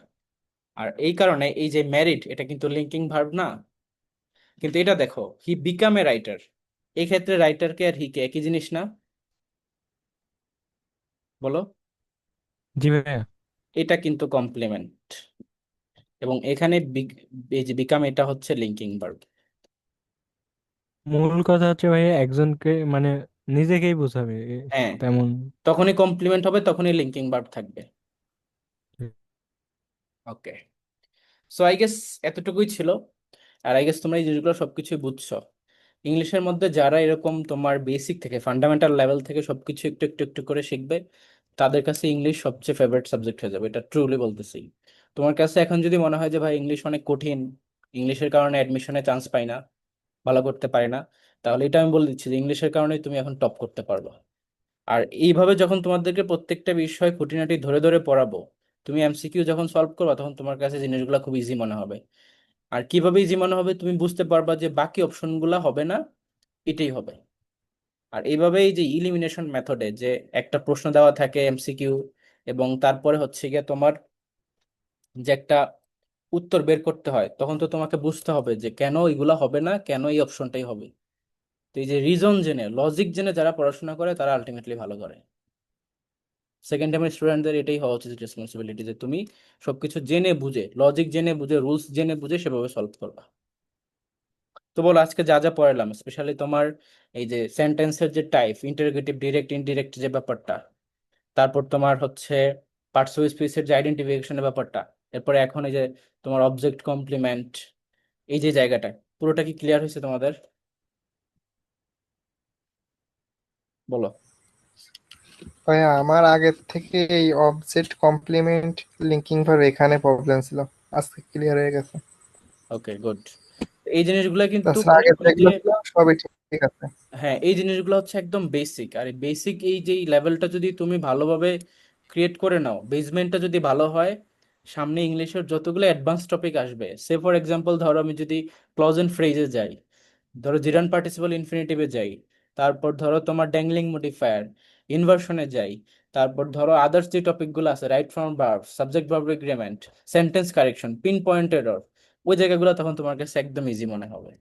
আর এই কারণে এই যে ম্যারিড, এটা কিন্তু লিঙ্কিং ভার্ব না। কিন্তু এটা দেখো, হি বিকাম এ রাইটার, এই ক্ষেত্রে রাইটারকে আর হিকে একই জিনিস না? বলো। জি ভাইয়া। এটা কিন্তু কমপ্লিমেন্ট, এবং এখানে এই যে বিকাম, এটা হচ্ছে লিঙ্কিং ভার্ব। মূল কথা হচ্ছে ভাইয়া একজনকে মানে নিজেকেই বোঝাবে হ্যাঁ, তেমন। তখনই কমপ্লিমেন্ট হবে, তখনই লিঙ্কিং ভার্ব থাকবে। ওকে, সো আই গেস এতটুকুই ছিল। আর আই গেস তোমরা এই জিনিসগুলো সবকিছুই বুঝছো। ইংলিশের মধ্যে যারা এরকম তোমার বেসিক থেকে ফান্ডামেন্টাল লেভেল থেকে সবকিছু একটু একটু একটু করে শিখবে, তাদের কাছে ইংলিশ সবচেয়ে ফেভারিট সাবজেক্ট হয়ে যাবে, এটা ট্রুলি বলতেছি। তোমার কাছে এখন যদি মনে হয় যে ভাই ইংলিশ অনেক কঠিন, ইংলিশের কারণে অ্যাডমিশনে চান্স পাই না, ভালো করতে পারি না, তাহলে এটা আমি বলে দিচ্ছি যে ইংলিশের কারণে তুমি এখন টপ করতে পারবে। আর এইভাবে যখন তোমাদেরকে প্রত্যেকটা বিষয় খুঁটিনাটি ধরে ধরে পড়াবো, তুমি এমসিকিউ যখন সলভ করবে, তখন তোমার কাছে জিনিসগুলো খুব ইজি মনে হবে। আর কিভাবে ইজি মনে হবে, তুমি বুঝতে পারবা যে বাকি অপশনগুলো হবে না, এটাই হবে। আর এইভাবেই যে ইলিমিনেশন মেথডে, যে একটা প্রশ্ন দেওয়া থাকে এমসিকিউ, এবং তারপরে হচ্ছে গিয়ে তোমার যে একটা উত্তর বের করতে হয়, তখন তো তোমাকে বুঝতে হবে যে কেন এগুলা হবে না, কেন এই অপশনটাই হবে। এই যে রিজন জেনে লজিক জেনে যারা পড়াশোনা করে তারা আলটিমেটলি ভালো করে। সেকেন্ড টাইমের স্টুডেন্টদের এটাই হওয়া উচিত রেসপন্সিবিলিটি, যে তুমি সবকিছু জেনে বুঝে, লজিক জেনে বুঝে, রুলস জেনে বুঝে সেভাবে সলভ করবা। তো বলো আজকে যা যা পড়ালাম, স্পেশালি তোমার এই যে সেন্টেন্সের যে টাইপ, ইন্টারোগেটিভ, ডিরেক্ট, ইনডিরেক্ট যে ব্যাপারটা, তারপর তোমার হচ্ছে পার্টস অফ স্পিচের যে আইডেন্টিফিকেশনের ব্যাপারটা, এরপরে এখন এই যে তোমার অবজেক্ট কমপ্লিমেন্ট, এই যে জায়গাটা, পুরোটা কি ক্লিয়ার হয়েছে তোমাদের? বলো। ভাইয়া আমার আগের থেকে এই অবজেক্ট কমপ্লিমেন্ট লিঙ্কিং ভার্ব এখানে প্রবলেম ছিল, আজকে ক্লিয়ার হয়ে গেছে। ওকে, গুড। এই জিনিসগুলো কিন্তু তাছাড়া আগে ওই যে, যেগুলো ছিল সবই ঠিক আছে। হ্যাঁ এই জিনিসগুলো হচ্ছে একদম বেসিক। আর বেসিক এই যে লেভেলটা যদি তুমি ভালোভাবে ক্রিয়েট করে নাও, বেসমেন্টটা যদি ভালো হয়, সামনে ইংলিশের যতগুলো অ্যাডভান্স টপিক আসবে, সে ফর এক্সাম্পল ধরো আমি যদি ক্লজ এন্ড ফ্রেজে যাই, ধরো জিরান পার্টিসিপল ইনফিনিটিভে যাই, তারপর ধরো তোমার ড্যাংলিং মডিফায়ার, ইনভার্সনে যাই, তারপর ধরো আদার্স যে টপিকগুলো আছে, right from verb, subject verb agreement, sentence correction, pin point error, ওই জায়গাগুলো তখন তোমার কাছে একদম ইজি মনে হবে।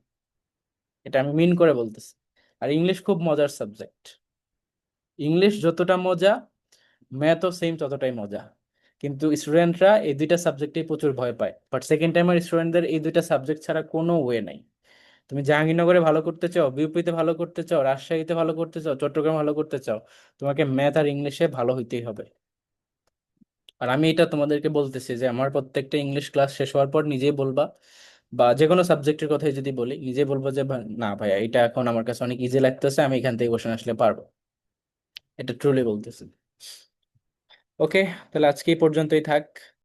এটা আমি মিন করে বলতেছি। আর ইংলিশ খুব মজার সাবজেক্ট। ইংলিশ যতটা মজা, ম্যাথও সেম ততটাই মজা। কিন্তু স্টুডেন্টরা এই দুইটা সাবজেক্টেই প্রচুর ভয় পায়, বাট সেকেন্ড টাইমের স্টুডেন্টদের এই দুইটা সাবজেক্ট ছাড়া কোনো ওয়ে নাই। তুমি জাহাঙ্গীরনগরে ভালো করতে চাও, বিউপিতে ভালো করতে চাও, রাজশাহীতে ভালো করতে চাও, চট্টগ্রামে ভালো করতে চাও, তোমাকে ম্যাথ আর ইংলিশে ভালো হইতেই হবে। আর আমি এটা তোমাদেরকে বলতেছি যে আমার প্রত্যেকটা ইংলিশ ক্লাস শেষ হওয়ার পর নিজেই বলবা, বা যে কোনো সাবজেক্টের কথাই যদি বলি নিজেই বলবো যে না ভাইয়া এটা এখন আমার কাছে অনেক ইজি লাগতেছে, আমি এখান থেকে কোশ্চেন আসলে পারবো। এটা ট্রুলি বলতেছি। ওকে, তাহলে আজকে এই পর্যন্তই থাক।